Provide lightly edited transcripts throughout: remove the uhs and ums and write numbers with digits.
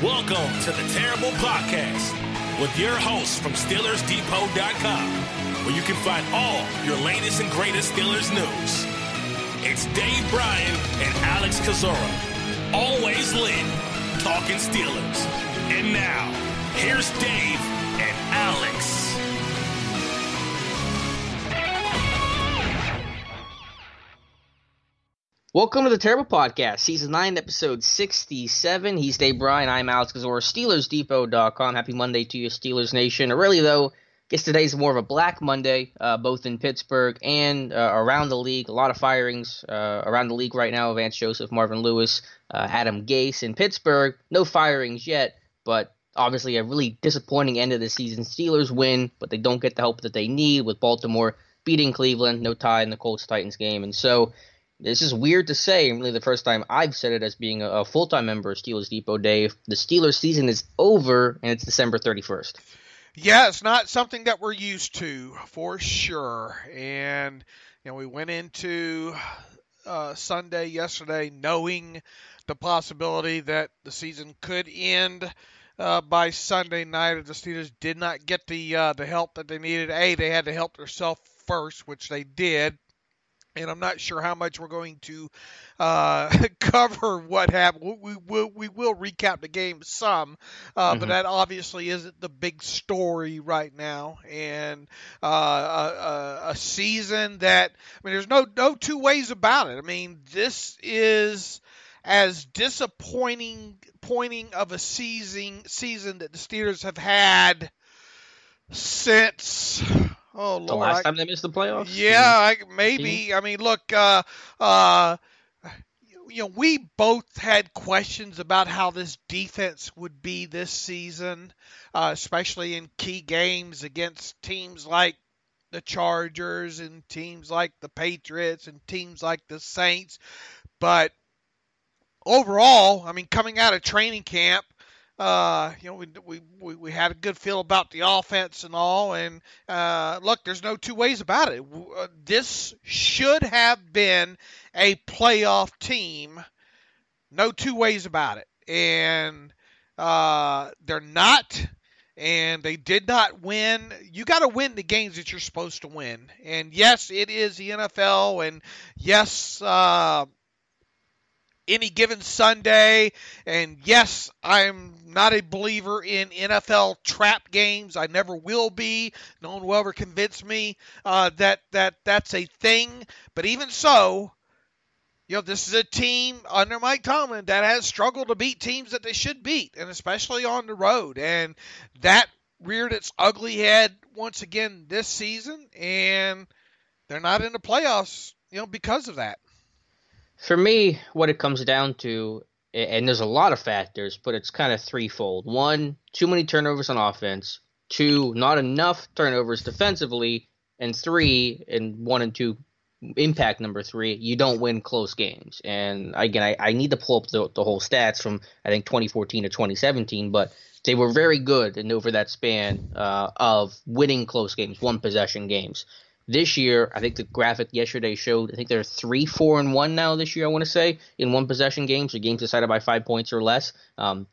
Welcome to the Terrible Podcast with your hosts from SteelersDepot.com, where you can find all your latest and greatest Steelers news. It's Dave Bryan and Alex Kozora, always lit, talking Steelers. And now, here's Dave and Alex. Welcome to the Terrible Podcast, Season 9, Episode 67. He's Dave Bryan, I'm Alex Kozora, SteelersDepot.com. Happy Monday to you, Steelers Nation. Really, though, I guess today's more of a Black Monday, both in Pittsburgh and around the league. A lot of firings around the league right now. Vance Joseph, Marvin Lewis, Adam Gase. In Pittsburgh, no firings yet, but obviously a really disappointing end of the season. Steelers win, but they don't get the help that they need with Baltimore beating Cleveland. No tie in the Colts-Titans game, and so this is weird to say, and really the first time I've said it as being a full-time member of Steelers Depot Day. The Steelers season is over, and it's December 31st. Yeah, it's not something that we're used to, for sure. And, we went into Sunday yesterday knowing the possibility that the season could end by Sunday night if the Steelers did not get the help that they needed. They had to help themselves first, which they did. And I'm not sure how much we're going to cover what happened. We will recap the game some, but that obviously isn't the big story right now. And a season that, there's no two ways about it. This is as disappointing of a season that the Steelers have had since. Oh, Lord. The last time they missed the playoffs? Yeah, maybe. Look, we both had questions about how this defense would be this season, especially in key games against teams like the Chargers and teams like the Patriots and teams like the Saints. But overall, coming out of training camp, we had a good feel about the offense and all, and look, there's no two ways about it. This should have been a playoff team, no two ways about it, and they're not, and they did not win. You got to win the games that you're supposed to win, and yes, it is the NFL, and yes, any given Sunday, and yes, I'm not a believer in NFL trap games. I never will be. No one will ever convince me that that's a thing. But even so, this is a team under Mike Tomlin that has struggled to beat teams that they should beat, and especially on the road. And that reared its ugly head once again this season, and they're not in the playoffs, because of that. For me, what it comes down to, and there's a lot of factors, but it's kind of threefold. One, too many turnovers on offense. Two, not enough turnovers defensively. And three, and 1 and 2, impact number 3, you don't win close games. And again, I need to pull up the whole stats from, I think, 2014 to 2017, but they were very good and over that span of winning close games, one-possession games. This year, I think the graphic yesterday showed, I think they're 3-4-1 now this year, I want to say, in one-possession games, or games decided by 5 points or less.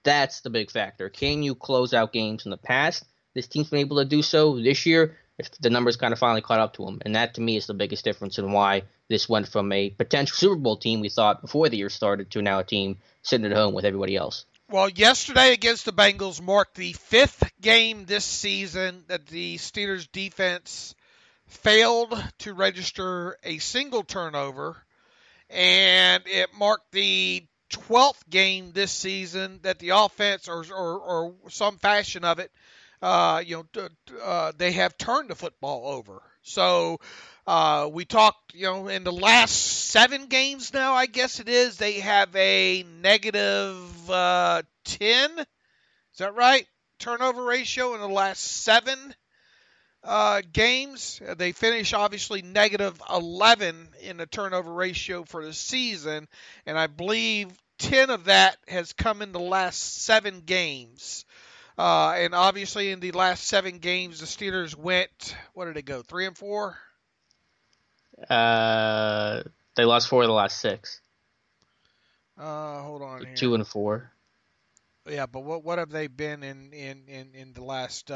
That's the big factor. Can you close out games in the past? This team's been able to do so this year, if the numbers kind of finally caught up to them. And that, to me, is the biggest difference in why this went from a potential Super Bowl team we thought before the year started to now a team sitting at home with everybody else. Well, yesterday against the Bengals marked the 5th game this season that the Steelers defense failed to register a single turnover, and it marked the 12th game this season that the offense or some fashion of it, they have turned the football over. So we talked, in the last 7 games now, I guess it is, they have a negative 10. Is that right? Turnover ratio in the last 7 games. They finish obviously negative 11 in the turnover ratio for the season, and I believe 10 of that has come in the last 7 games. And obviously in the last 7 games, the Steelers went, what did they go, 3-4? They lost 4 of the last 6. Hold on here. 2-4. Yeah, but what have they been in the last?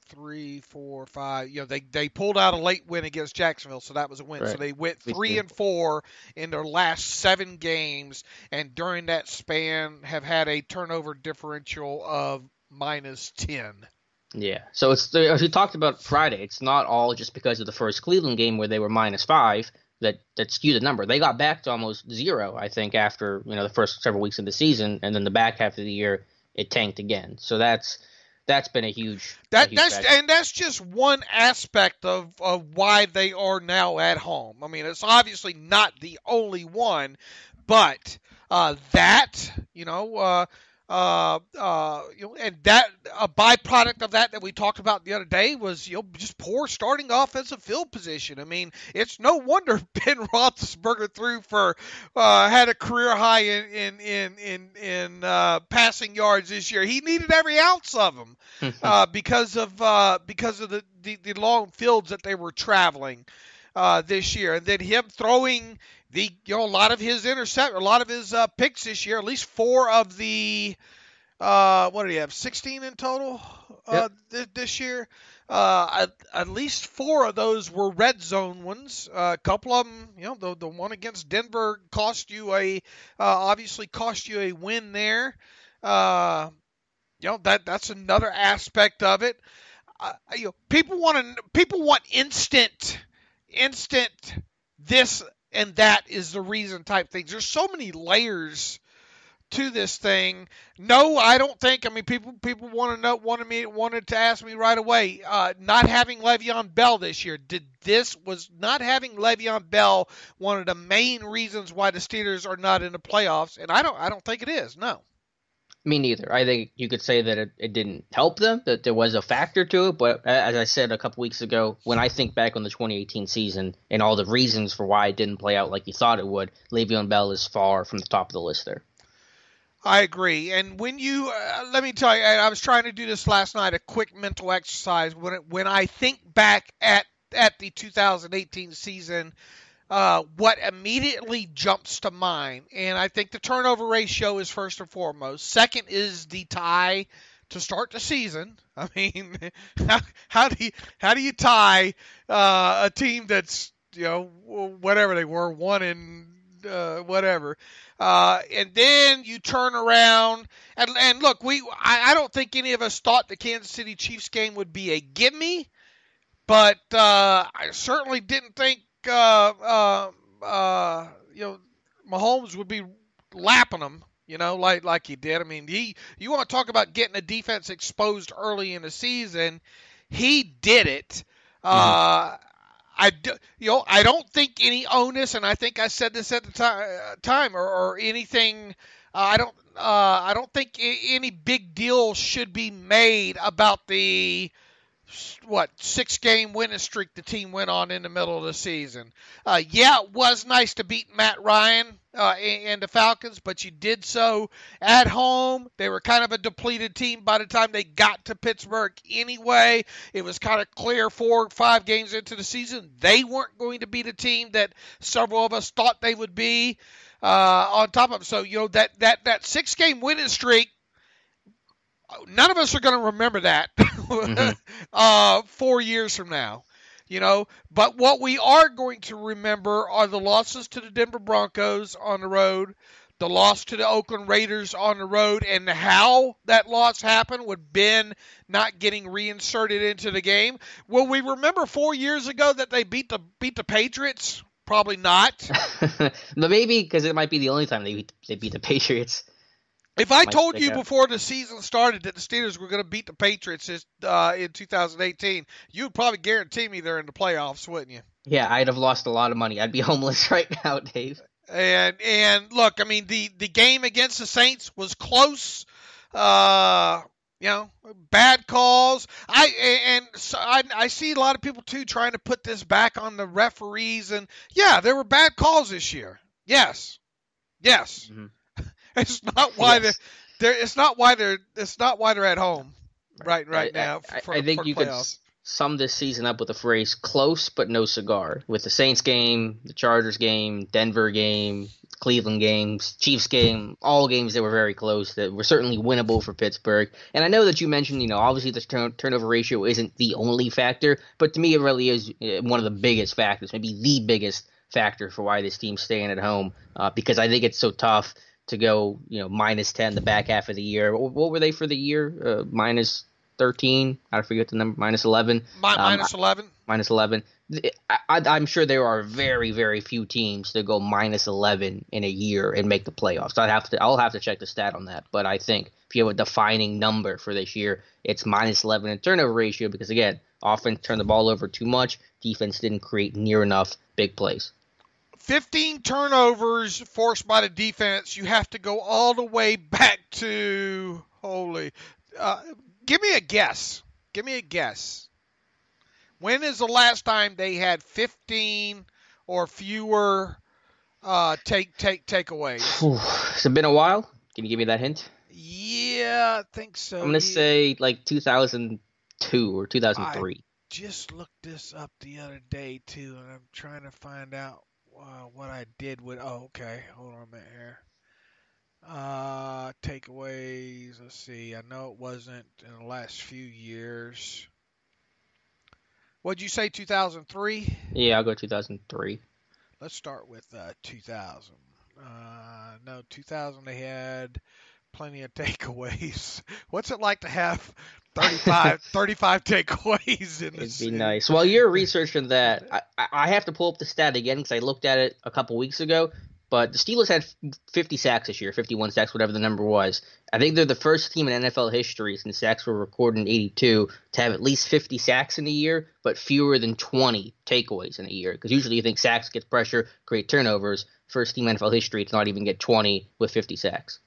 3, 4, 5. They pulled out a late win against Jacksonville, so that was a win. Right. So they went Me 3-4 in their last 7 games, and during that span have had a turnover differential of -10. Yeah. So as we talked about Friday, it's not all just because of the first Cleveland game where they were -5 that skewed the number. They got back to almost 0, I think, after the first several weeks of the season, and then the back half of the year it tanked again. So that's been a huge that's just one aspect of why they are now at home. I mean, it's obviously not the only one, but and that a byproduct of that we talked about the other day was just poor starting offensive field position. I mean, it's no wonder Ben Roethlisberger had a career high in passing yards this year. He needed every ounce of them because of the long fields that they were traveling this year, and then him throwing a lot of his picks this year. At least 4 of the what did he have? 16 in total this year. At least 4 of those were red zone ones. A couple of them, the one against Denver obviously cost you a win there. That's another aspect of it. People want instant this and that is the reason type things. There's so many layers to this thing. No, I don't think. I mean, people wanted to ask me right away. Not having Le'Veon Bell this year, was not having Le'Veon Bell one of the main reasons why the Steelers are not in the playoffs? And I don't think it is. No. Me neither. I think you could say that it didn't help them, that there was a factor to it. But as I said a couple weeks ago, when I think back on the 2018 season and all the reasons for why it didn't play out like you thought it would, Le'Veon Bell is far from the top of the list there. I agree. And when you let me tell you, I was trying to do this last night, a quick mental exercise. When I think back at the 2018 season, what immediately jumps to mind, and I think the turnover ratio is first and foremost. Second is the tie to start the season. I mean, how do you tie a team that's whatever they were, 1 and whatever, and then you turn around and look. I don't think any of us thought the Kansas City Chiefs game would be a gimme, but I certainly didn't think Mahomes would be lapping them, like he did. I mean, you want to talk about getting a defense exposed early in the season, he did it. I don't think any onus, and I think I said this at the time, or anything. I don't think any big deal should be made about the 6-game winning streak the team went on in the middle of the season. It was nice to beat Matt Ryan and the Falcons, but you did so at home. They were kind of a depleted team by the time they got to Pittsburgh anyway. It was kind of clear 4 or 5 games into the season they weren't going to be the team that several of us thought they would be on top of. So, that 6-game winning streak, none of us are going to remember that 4 years from now, But what we are going to remember are the losses to the Denver Broncos on the road, the loss to the Oakland Raiders on the road, and how that loss happened with Ben not getting reinserted into the game. Will we remember 4 years ago that they beat the Patriots? Probably not. But maybe because it might be the only time they beat the Patriots. If I told you before the season started that the Steelers were going to beat the Patriots in 2018, you would probably guarantee me they're in the playoffs, wouldn't you? Yeah, I'd have lost a lot of money. I'd be homeless right now, Dave. And look, I mean, the game against the Saints was close. Bad calls. I see a lot of people too trying to put this back on the referees, and yeah, there were bad calls this year. Yes. Mm-hmm. It's not why they're at home right now. I think you could sum this season up with the phrase close but no cigar. With the Saints game, the Chargers game, Denver game, Cleveland games, Chiefs game, all games that were very close, that were certainly winnable for Pittsburgh. And I know that you mentioned, obviously the turnover ratio isn't the only factor, but to me it really is one of the biggest factors, maybe the biggest factor for why this team's staying at home, because I think it's so tough to go, minus 10 the back half of the year. What were they for the year? Minus 13? I forget the number. Minus 11? Minus 11? Minus 11. I'm sure there are very, very few teams that go minus 11 in a year and make the playoffs. I'll have to check the stat on that. But I think if you have a defining number for this year, it's minus 11 in turnover ratio because, again, offense turned the ball over too much. Defense didn't create near enough big plays. 15 turnovers forced by the defense. You have to go all the way back to give me a guess. Give me a guess. When is the last time they had 15 or fewer takeaways? Has it been a while? Can you give me that hint? Yeah, I think so. I'm going to say like 2002 or 2003. I just looked this up the other day, too, and I'm trying to find out what I did with. Oh, okay. Hold on a minute here. Takeaways. Let's see. I know it wasn't in the last few years. What'd you say? 2003? Yeah, I'll go 2003. Let's start with 2000. No, 2000 they had plenty of takeaways. What's it like to have 35 takeaways in this? It'd be nice. While you're researching that, I have to pull up the stat again because I looked at it a couple weeks ago. But the Steelers had 50 sacks this year, 51 sacks, whatever the number was. I think they're the first team in NFL history since sacks were recorded in 82 to have at least 50 sacks in a year, but fewer than 20 takeaways in a year. Because usually you think sacks get pressure, create turnovers. First team in NFL history to not even get 20 with 50 sacks.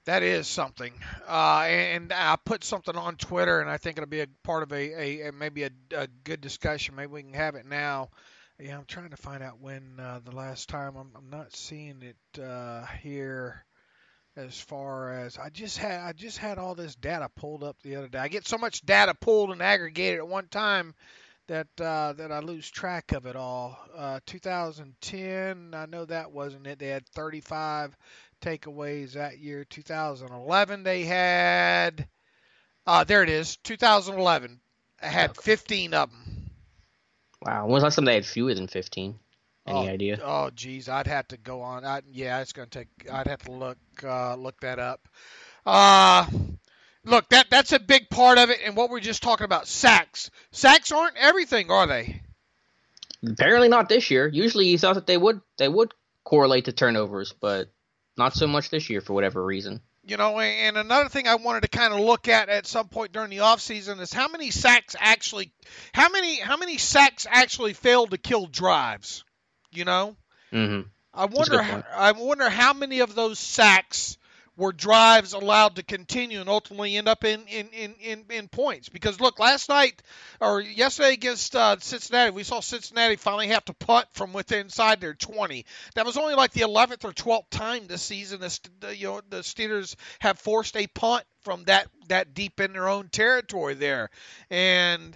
That is something. And I put something on Twitter, and I think it'll be a part of maybe a good discussion. Maybe we can have it now. Yeah, I'm trying to find out when the last time. I'm not seeing it here. As far as I just had all this data pulled up the other day. I get so much data pulled and aggregated at one time that I lose track of it all. 2010, I know that wasn't it. They had 35 takeaways that year. 2011, they had. There it is. 2011, I had 15 of them. Wow. When was the last time they had fewer than 15? Any idea? Oh, geez. I'd have to go on. It's going to take – I'd have to look that up. Look, that's a big part of it, and what we're just talking about, sacks. Sacks aren't everything, are they? Apparently not this year. Usually you thought that they would correlate to turnovers, but not so much this year for whatever reason. And another thing I wanted to kind of look at some point during the offseason is how many sacks actually failed to kill drives. Mm-hmm. I wonder how many of those sacks were drives allowed to continue and ultimately end up in points. Because look, yesterday against Cincinnati, we saw Cincinnati finally have to punt from inside their 20. That was only like the 11th or 12th time this season the Steelers have forced a punt from that deep in their own territory there. And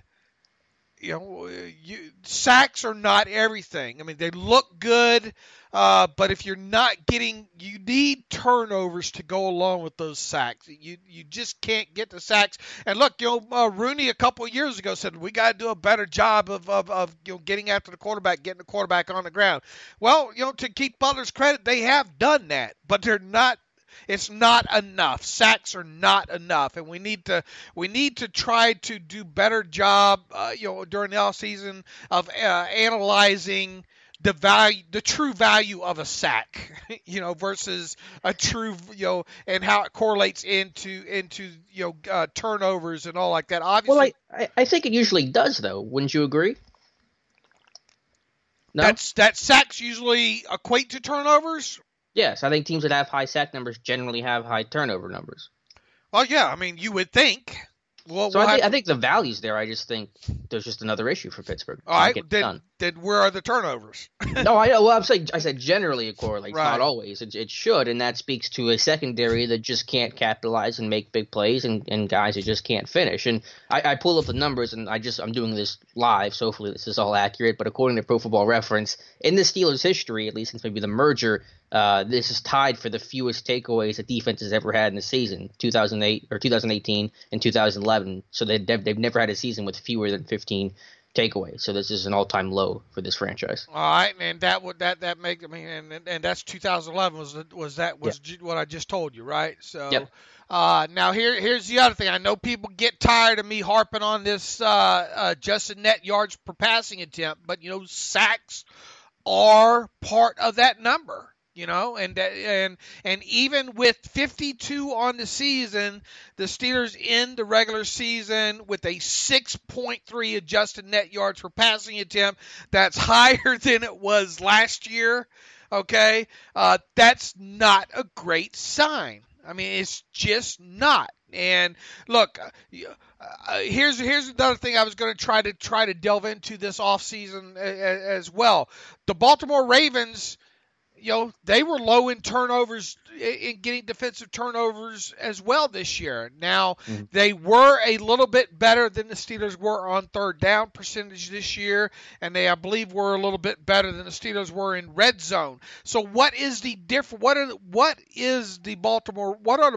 sacks are not everything. I mean, they look good, but if you're not you need turnovers to go along with those sacks. You just can't get the sacks. And look, Rooney a couple of years ago said we got to do a better job of getting after the quarterback, getting the quarterback on the ground. Well, to Keith Butler's credit, they have done that, but they're not. It's not enough. Sacks are not enough, and we need to try to do better job, during the offseason of analyzing the true value of a sack, versus a true, and how it correlates into turnovers and all like that. Obviously, well, I think it usually does, though. Wouldn't you agree? No? That sacks usually equate to turnovers. Yes, I think teams that have high sack numbers generally have high turnover numbers. Well, yeah, I mean, you would think. Well, I think the value's there. I just think there's just another issue for Pittsburgh. All right, then where are the turnovers? No, I know. Well, I said generally it correlates, Right. not always. It should, and that speaks to a secondary that just can't capitalize and make big plays, and guys that just can't finish. And I pull up the numbers, and I'm doing this live, so hopefully this is all accurate. But according to Pro Football Reference, in the Steelers' history, at least since maybe the merger, this is tied for the fewest takeaways a defense has ever had in the season, 2018 and 2011. So they've never had a season with fewer than 15 takeaways. So this is an all-time low for this franchise. All right, and that make, I mean, and that's 2011 was what I just told you, right? So Yep. Now here's the other thing. I know people get tired of me harping on this adjusted net yards per passing attempt, but sacks are part of that number. And even with 52 on the season, the Steelers end the regular season with a 6.3 adjusted net yards per passing attempt. That's higher than it was last year. Okay, that's not a great sign. I mean, it's just not. And look, here's another thing I was going to try to delve into this offseason as well. The Baltimore Ravens, they were low in turnovers, in getting defensive turnovers as well this year. Now, they were a little bit better than the Steelers were on third down percentage this year, and they, I believe, were a little bit better than the Steelers were in red zone. So what is the difference? What are the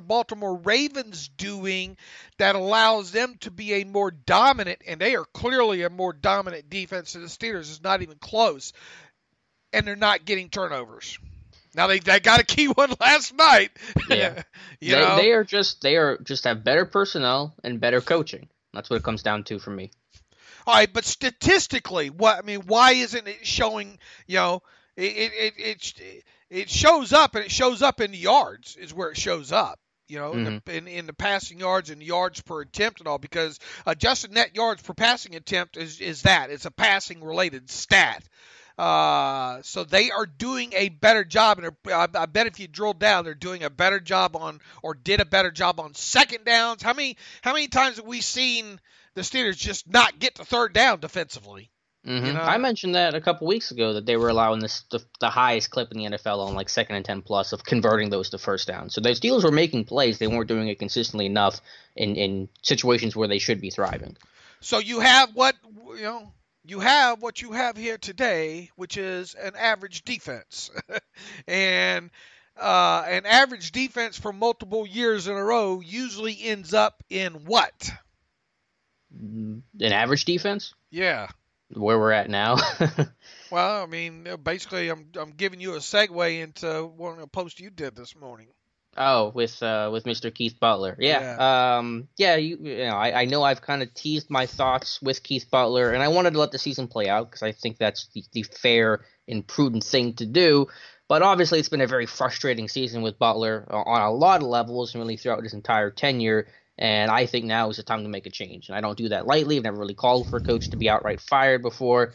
Baltimore Ravens doing that allows them to be a more dominant, and they are clearly a more dominant defense than the Steelers? It's not even close. And they're not getting turnovers. Now they got a key one last night. Yeah, they are just have better personnel and better coaching. That's what it comes down to for me. All right, but statistically, why isn't it showing? It shows up, and it shows up in the yards is where it shows up. In the passing yards and yards per attempt and all, because adjusted net yards per passing attempt is that it's a passing related stat. So they are doing a better job, and I bet if you drill down, they're doing a better job did a better job on second downs. How many times have we seen the Steelers just not get to third down defensively? I mentioned that a couple weeks ago that they were allowing the highest clip in the NFL on like 2nd and 10 plus of converting those to first down. So the Steelers were making plays. They weren't doing it consistently enough in situations where they should be thriving. So you have what you have here today, which is an average defense. And an average defense for multiple years in a row usually ends up in what? An average defense? Yeah. Where we're at now? Well, I mean, basically, I'm giving you a segue into one of the posts you did this morning. Oh, with Mr. Keith Butler. Yeah. I know I've kind of teased my thoughts with Keith Butler, and I wanted to let the season play out because I think that's the fair and prudent thing to do. But obviously, it's been a very frustrating season with Butler on a lot of levels, really throughout his entire tenure. And I think now is the time to make a change. And I don't do that lightly. I've never really called for a coach to be outright fired before.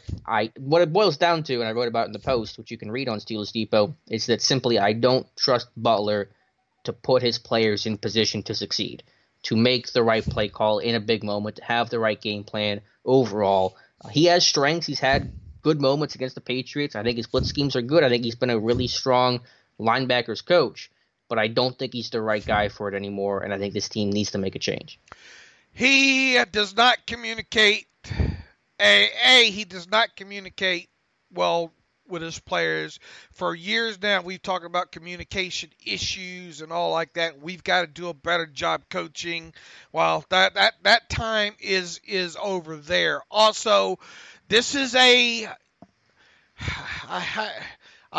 What it boils down to, and I wrote about it in the post, which you can read on Steelers Depot, is that simply I don't trust Butler to put his players in position to succeed, to make the right play call in a big moment, to have the right game plan overall. He has strengths. He's had good moments against the Patriots. I think his split schemes are good. I think he's been a really strong linebackers coach, but I don't think he's the right guy for it anymore, and I think this team needs to make a change. He does not communicate. He does not communicate well with his players. For years now, we've talked about communication issues and all like that. We've got to do a better job coaching. Well, that time is over there. Also, this is a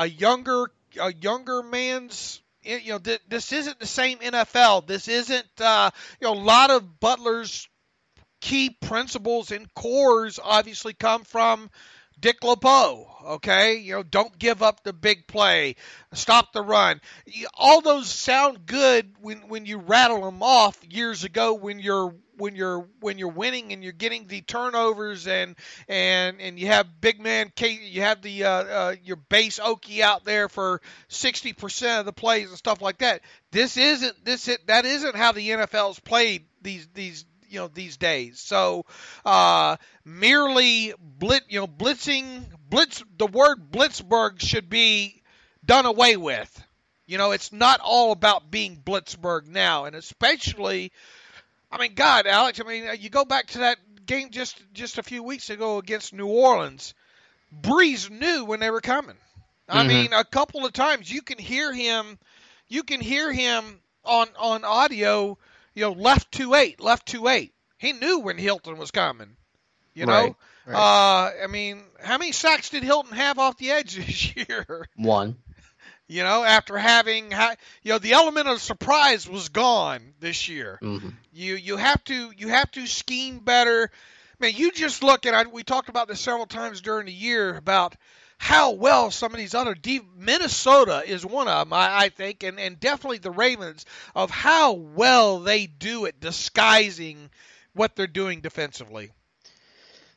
younger man's. This isn't the same NFL. This isn't a lot of Butler's key principles and cores obviously come from Dick LeBeau, okay? Don't give up the big play, stop the run. All those sound good when you rattle them off years ago when you're winning and you're getting the turnovers and you have big man, you have the your base Okie out there for 60% of the plays and stuff like that. That isn't how the NFL's played these these days. So merely blitzing, the word Blitzburg should be done away with. It's not all about being Blitzburg now, and especially, God, Alex, you go back to that game just a few weeks ago against New Orleans. Breeze knew when they were coming. A couple of times you can hear him on audio, left 2-8. He knew when Hilton was coming. Right. How many sacks did Hilton have off the edge this year? One. After having, the element of surprise was gone this year. Mm-hmm. You have to scheme better. Man, you just look at, we talked about this several times during the year about how well some of these other Minnesota is one of them, I think, and definitely the Ravens, of how well they do at disguising what they're doing defensively.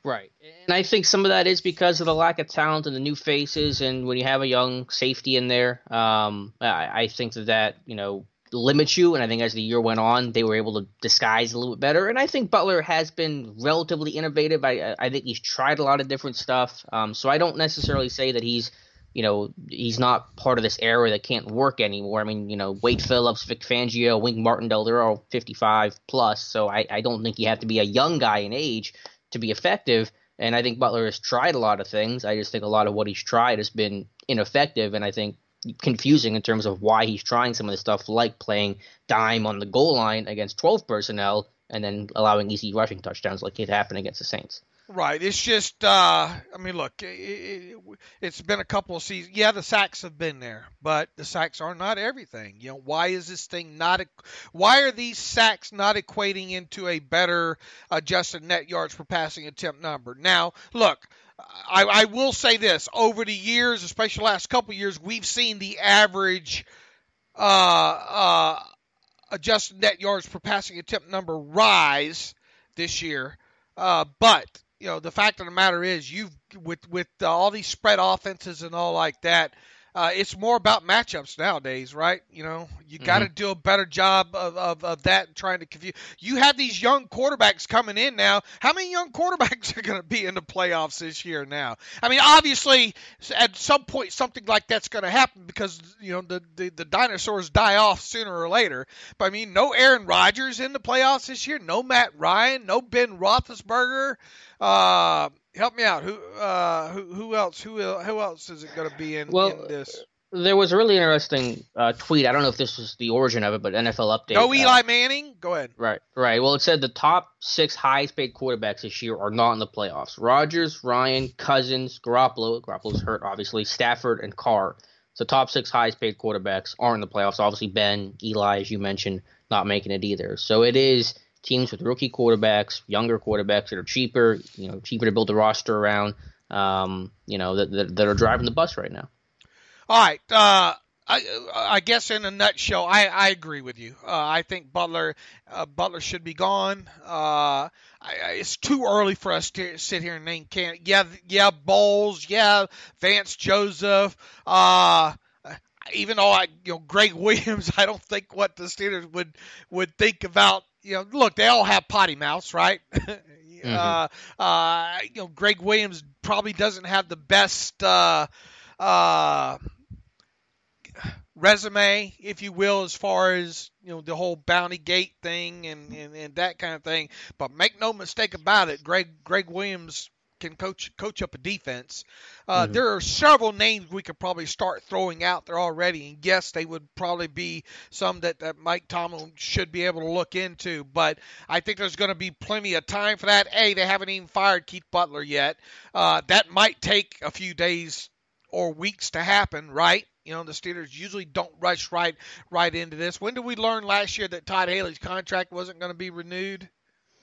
Right. And I think some of that is because of the lack of talent and the new faces, and when you have a young safety in there, I think that limits you, and I think as the year went on, they were able to disguise a little bit better, and I think Butler has been relatively innovative. I think he's tried a lot of different stuff, so I don't necessarily say that he's not part of this era that can't work anymore. Wade Phillips, Vic Fangio, Wink Martindale, they're all 55 plus, so I don't think you have to be a young guy in age to be effective, and I think Butler has tried a lot of things. I just think a lot of what he's tried has been ineffective, and I think confusing in terms of why he's trying some of the stuff, like playing dime on the goal line against 12 personnel and then allowing easy rushing touchdowns like it happened against the Saints. Right. It's just, look, it's been a couple of seasons. Yeah, the sacks have been there, but the sacks are not everything. Why is this thing why are these sacks not equating into a better adjusted net yards per passing attempt number? Now, look, I will say this. Over the years, especially the last couple of years, we've seen the average adjusted net yards per passing attempt number rise this year. But the fact of the matter is, with all these spread offenses and all like that, it's more about matchups nowadays, right? You got to do a better job of that, trying to confuse. You have these young quarterbacks coming in now. How many young quarterbacks are going to be in the playoffs this year now? Obviously, at some point, something like that's going to happen because, the dinosaurs die off sooner or later. But, no Aaron Rodgers in the playoffs this year. No Matt Ryan. No Ben Roethlisberger. Help me out. Who else? Who else is it going to be in this? There was a really interesting tweet. I don't know if this was the origin of it, but NFL Update. No Eli Manning? Go ahead. Right. Well, it said the top 6 highest paid quarterbacks this year are not in the playoffs. Rodgers, Ryan, Cousins, Garoppolo's hurt, obviously, Stafford, and Carr. So top 6 highest paid quarterbacks aren't in the playoffs. Obviously, Ben, Eli, as you mentioned, not making it either. So it is teams with rookie quarterbacks, younger quarterbacks that are cheaper, cheaper to build a roster around, that are driving the bus right now. All right. I guess in a nutshell, I agree with you. I think Butler should be gone. It's too early for us to sit here and name candidates. Yeah, Bowles. Yeah, Vance Joseph. Even though Greg Williams, I don't think what the Steelers would think about. Look, they all have potty mouths, right? Greg Williams probably doesn't have the best resume, if you will, as far as the whole Bounty Gate thing and that kind of thing. But make no mistake about it, Greg Williams can coach up a defense. There are several names we could probably start throwing out there already, and yes, they would probably be some that Mike Tomlin should be able to look into, but I think there's going to be plenty of time for that. They haven't even fired Keith Butler yet. That might take a few days or weeks to happen, right? The Steelers usually don't rush right into this. When did we learn last year that Todd Haley's contract wasn't going to be renewed?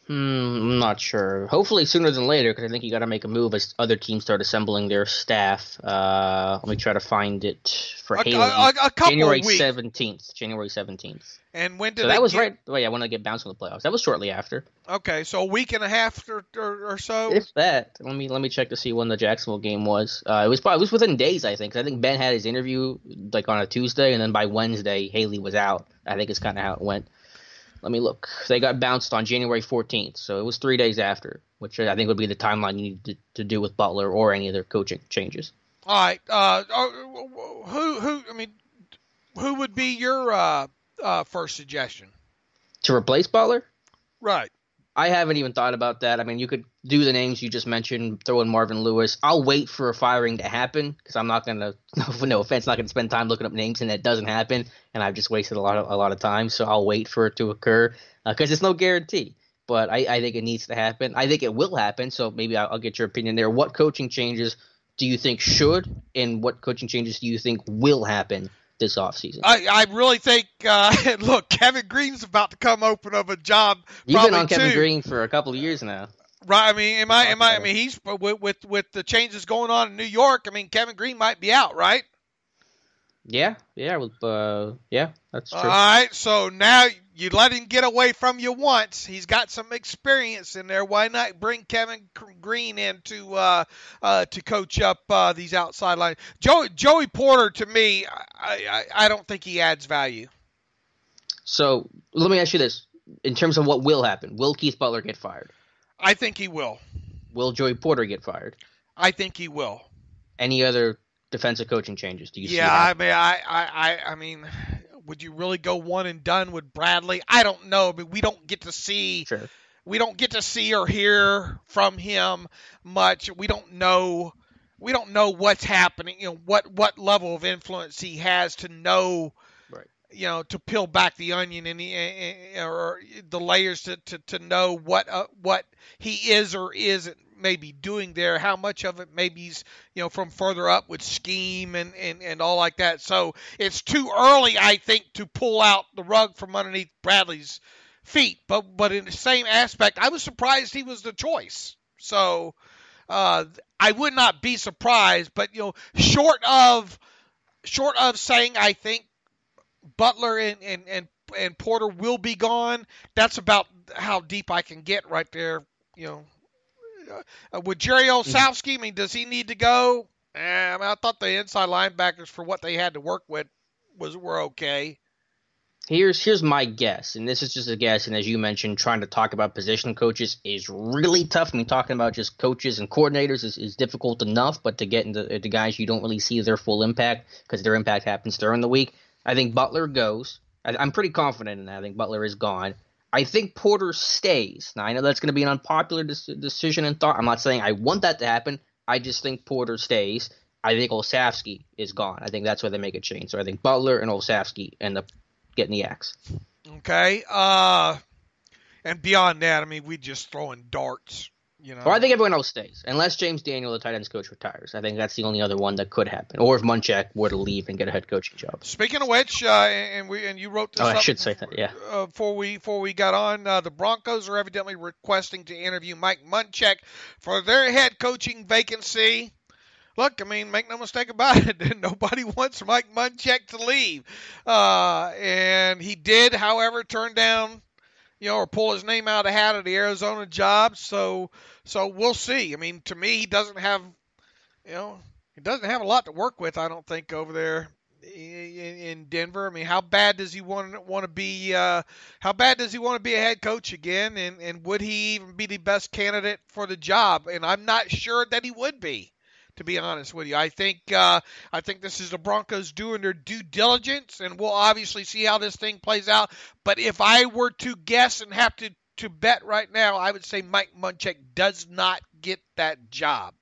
I'm not sure. Hopefully sooner than later, because I think you got to make a move as other teams start assembling their staff. Let me try to find it for Haley. A couple January of weeks. 17th. January 17th. And when did so that was right? Oh yeah, when they get bounced from the playoffs. That was shortly after. Okay, so a week and a half or so. If that. Let me check to see when the Jacksonville game was. It was within days, I think. I think Ben had his interview on a Tuesday, and then by Wednesday Haley was out. I think it's kind of how it went. Let me look. They got bounced on January 14th, so it was 3 days after, which I think would be the timeline you need to do with Butler or any other coaching changes. All right. Who would be your first suggestion? To replace Butler? Right. I haven't even thought about that. I mean, you could do the names you just mentioned, throw in Marvin Lewis. I'll wait for a firing to happen because I'm not going to, no offense, not going to spend time looking up names, and that doesn't happen, and I've just wasted a lot of time, so I'll wait for it to occur because it's no guarantee. But I think it needs to happen. I think it will happen, so maybe I'll get your opinion there. What coaching changes do you think should, and what coaching changes do you think will happen this offseason? I really think, look, Kevin Green's about to come open up a job. You've been on Kevin Green for a couple of years now. Right. I mean, he's with the changes going on in New York. I mean, Kevin Green might be out, right? Yeah, that's true. All right, so now you let him get away from you once. He's got some experience in there. Why not bring Kevin Green in to coach up these outside lines? Joey Porter, to me, I don't think he adds value. So let me ask you this: in terms of what will happen, will Keith Butler get fired? I think he will. Will Joey Porter get fired? I think he will. Any other defensive coaching changes? Do you see that? I mean, would you really go one and done with Bradley? I don't know, but we don't get to see. Sure. We don't get to see or hear from him much. We don't know what's happening. You know what level of influence he has to know. Right. You know, to peel back the onion or the layers to know what he is or isn't maybe doing there, how much of it maybe he's, from further up with scheme and all like that. So it's too early, I think, to pull out the rug from underneath Bradley's feet. But in the same aspect, I was surprised he was the choice. So I would not be surprised. But short of saying I think Butler and Porter will be gone, that's about how deep I can get right there. With Jerry Olszewski, I mean, does he need to go? I thought the inside linebackers, for what they had to work with, were okay. Here's my guess, and this is just a guess, and as you mentioned, trying to talk about position coaches is really tough. I mean, talking about just coaches and coordinators is difficult enough, but to get into the guys you don't really see their full impact because their impact happens during the week. I think Butler goes. I'm pretty confident in that. I think Butler is gone. I think Porter stays. Now, I know that's going to be an unpopular decision and thought. I'm not saying I want that to happen. I just think Porter stays. I think Olszewski is gone. I think that's where they make a change. So I think Butler and Olszewski end up getting the axe. Okay. And beyond that, I mean, we just throwing darts. Well, I think everyone else stays, unless James Daniel, the tight ends coach, retires. I think that's the only other one that could happen, or if Munchak were to leave and get a head coaching job. Speaking of which, and you wrote this. I should say that, yeah. Before we got on, the Broncos are evidently requesting to interview Mike Munchak for their head coaching vacancy. Look, I mean, make no mistake about it. Nobody wants Mike Munchak to leave, and he did, however, turn down. Or pull his name out of the hat of the Arizona job. So we'll see. I mean, to me, he doesn't have a lot to work with, I don't think, over there in Denver. I mean, how bad does he want to be? How bad does he want to be a head coach again? And would he even be the best candidate for the job? And I'm not sure that he would be, to be honest with you. I think this is the Broncos doing their due diligence, and we'll obviously see how this thing plays out. But if I were to guess and have to bet right now, I would say Mike Munchak does not get that job.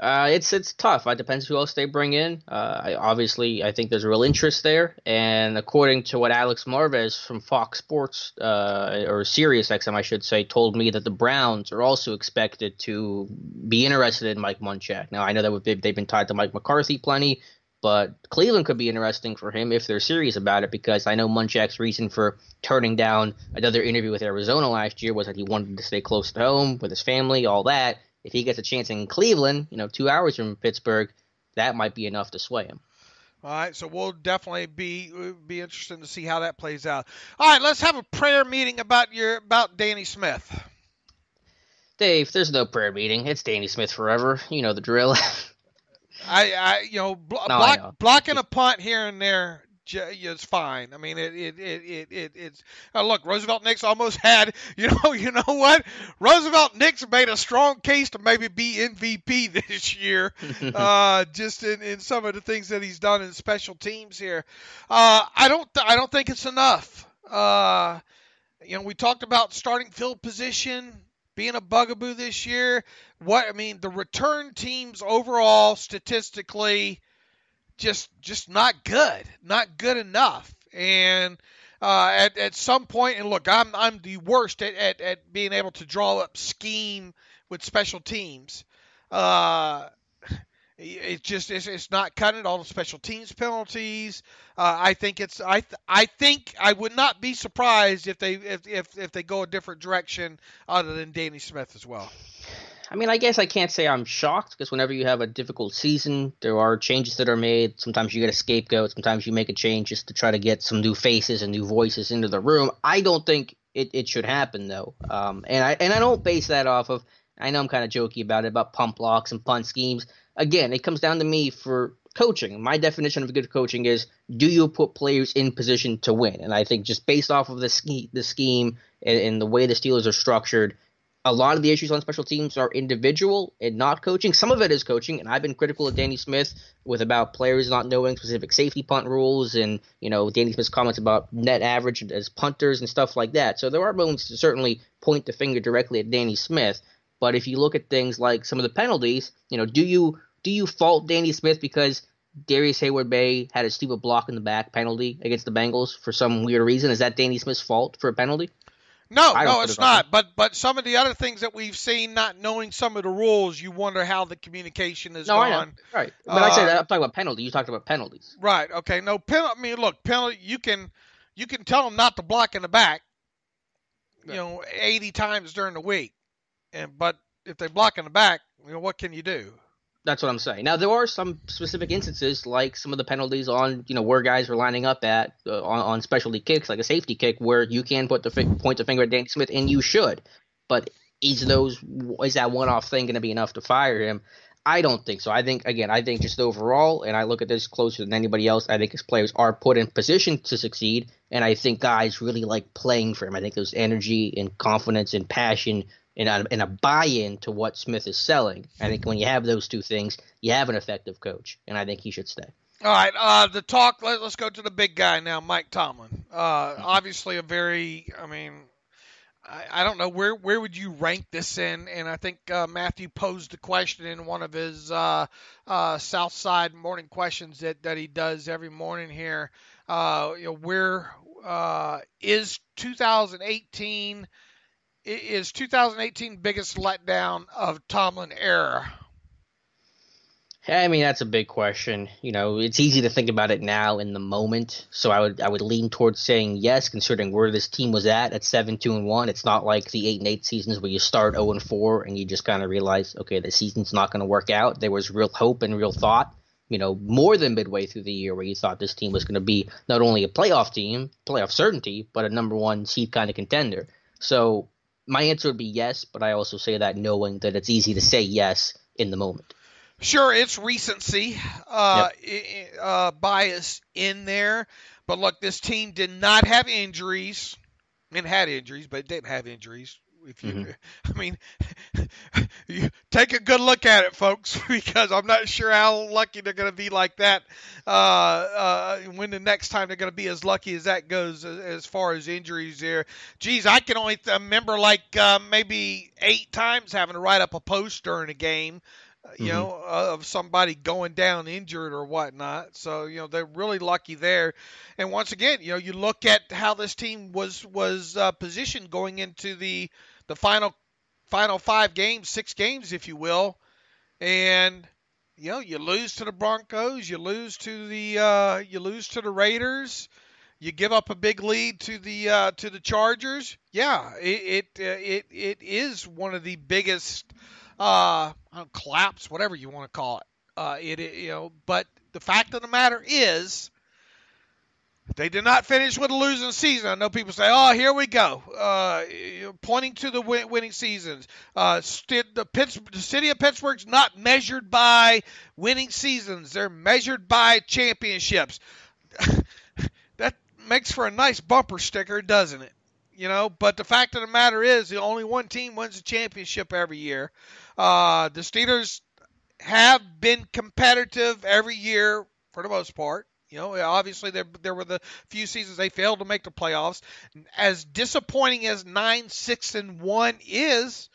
It's tough. It depends who else they bring in. I think there's real interest there. And according to what Alex Marvez from Fox Sports, or Sirius XM, I should say, told me that the Browns are also expected to be interested in Mike Munchak. Now, I know that they've been tied to Mike McCarthy plenty, but Cleveland could be interesting for him if they're serious about it, because I know Munchak's reason for turning down another interview with Arizona last year was that he wanted to stay close to home with his family, all that. If he gets a chance in Cleveland, 2 hours from Pittsburgh, that might be enough to sway him. All right, so we'll definitely be interested to see how that plays out. All right, let's have a prayer meeting about Danny Smith. Dave, there's no prayer meeting. It's Danny Smith forever. You know the drill. Blocking a punt here and there it's fine. I mean, it's look. Roosevelt Nix almost had, you know what? Roosevelt Nix made a strong case to maybe be MVP this year, just in some of the things that he's done in special teams here. I don't think it's enough. We talked about starting field position being a bugaboo this year. The return teams overall statistically just not good enough. And at some point, and look, I'm the worst at being able to draw up scheme with special teams. It's not cutting all the special teams penalties. I think I would not be surprised if they go a different direction other than Danny Smith as well. I mean, I guess I can't say I'm shocked because whenever you have a difficult season, there are changes that are made. Sometimes you get a scapegoat. Sometimes you make a change just to try to get some new faces and new voices into the room. I don't think it should happen, though. And I don't base that off of – I know I'm kind of jokey about it, about pump blocks and punt schemes. Again, it comes down to me for coaching. My definition of good coaching is, do you put players in position to win? And I think just based off of the scheme and the way the Steelers are structured, a lot of the issues on special teams are individual and not coaching. Some of it is coaching, and I've been critical of Danny Smith about players not knowing specific safety punt rules and, Danny Smith's comments about net average as punters and stuff like that. So there are moments to certainly point the finger directly at Danny Smith. But if you look at things like some of the penalties, do you fault Danny Smith because Darius Hayward-Bay had a stupid block in the back penalty against the Bengals for some weird reason? Is that Danny Smith's fault for a penalty? No, it's not. But some of the other things that we've seen, not knowing some of the rules, you wonder how the communication is gone. I know. Right. But I said I'm talking about penalty. You talked about penalties. Right. Okay. No penalty. I mean, look, penalty. You can tell them not to block in the back, 80 times during the week, but if they block in the back, what can you do? That's what I'm saying. Now, there are some specific instances, like some of the penalties on, where guys are lining up at on specialty kicks, like a safety kick, where you can point the finger at Danny Smith, and you should. But is that one-off thing going to be enough to fire him? I don't think so. I think just overall, and I look at this closer than anybody else, I think his players are put in position to succeed, and I think guys really like playing for him. I think there's energy and confidence and passion and a buy-in to what Smith is selling. I think when you have those two things, you have an effective coach, and I think he should stay. All right, let's go to the big guy now, Mike Tomlin. Obviously a very, I don't know, where would you rank this in? And I think Matthew posed the question in one of his South Side morning questions that he does every morning here. Where is 2018 – is 2018 biggest letdown of Tomlin era? I mean, that's a big question. It's easy to think about it now in the moment. So I would lean towards saying yes, considering where this team was at 7-2-1. It's not like the 8-8 seasons where you start 0-4 and you just kind of realize, okay, the season's not going to work out. There was real hope and real thought, more than midway through the year where you thought this team was going to be not only a playoff team, playoff certainty, but a number one seed kind of contender. So my answer would be yes, but I also say that knowing that it's easy to say yes in the moment. Sure, it's recency bias in there. But look, this team did not have injuries. It had injuries, but it didn't have injuries. You take a good look at it, folks, because I'm not sure how lucky they're going to be like that when the next time they're going to be as lucky as that goes as far as injuries there. Geez, I can only remember maybe 8 times having to write up a post during a game, of somebody going down injured or whatnot. So, they're really lucky there. And once again, you look at how this team was positioned going into the final 5 games, 6 games, if you will. And, you lose to the Broncos, you lose to the Raiders, you give up a big lead to the Chargers. Yeah, it is one of the biggest collapse, whatever you want to call it. But the fact of the matter is, they did not finish with a losing season. I know people say, "Oh, here we go," pointing to the winning seasons. The city of Pittsburgh's not measured by winning seasons; they're measured by championships. makes for a nice bumper sticker, doesn't it? But the fact of the matter is, the only one team wins the championship every year. The Steelers have been competitive every year for the most part. Obviously there were the few seasons they failed to make the playoffs. As disappointing as 9-6-1 is,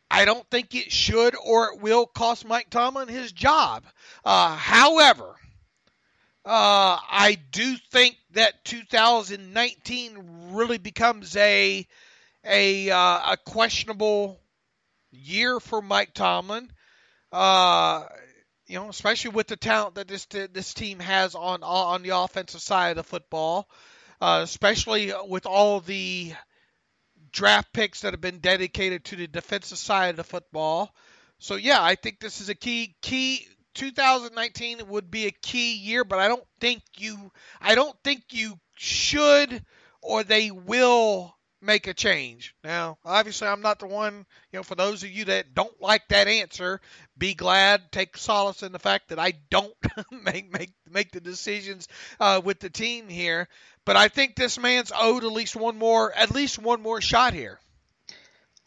I don't think it should or it will cost Mike Tomlin his job. However, I do think that 2019 really becomes a questionable year for Mike Tomlin. Especially with the talent that this team has on the offensive side of the football, especially with all the draft picks that have been dedicated to the defensive side of the football. So yeah, I think this is a key 2019 would be a key year, but I don't think you should or they will make a change. Now, obviously, I'm not the one, for those of you that don't like that answer, be glad, take solace in the fact that I don't make the decisions with the team here. But I think this man's owed at least one more shot here.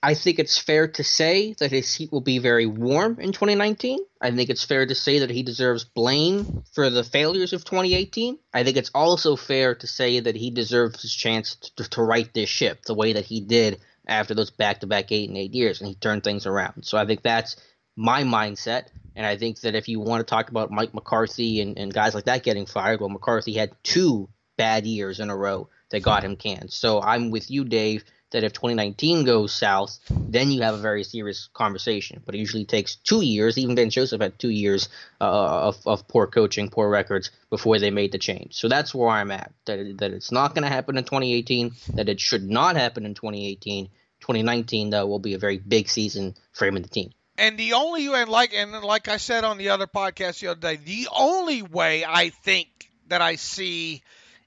I think it's fair to say that his seat will be very warm in 2019. I think it's fair to say that he deserves blame for the failures of 2018. I think it's also fair to say that he deserves his chance to right this ship the way that he did after those back-to-back 8 and 8 years, and he turned things around. So I think that's my mindset, and I think that if you want to talk about Mike McCarthy and guys like that getting fired, well, McCarthy had 2 bad years in a row that got him canned. So I'm with you, Dave, that if 2019 goes south, then you have a very serious conversation. But it usually takes 2 years. Even Ben Joseph had 2 years of poor coaching, poor records before they made the change. So that's where I'm at, that it's not going to happen in 2018, that it should not happen in 2018. 2019, though, will be a very big season for him and the team. And like I said on the other podcast the other day, the only way I think that I see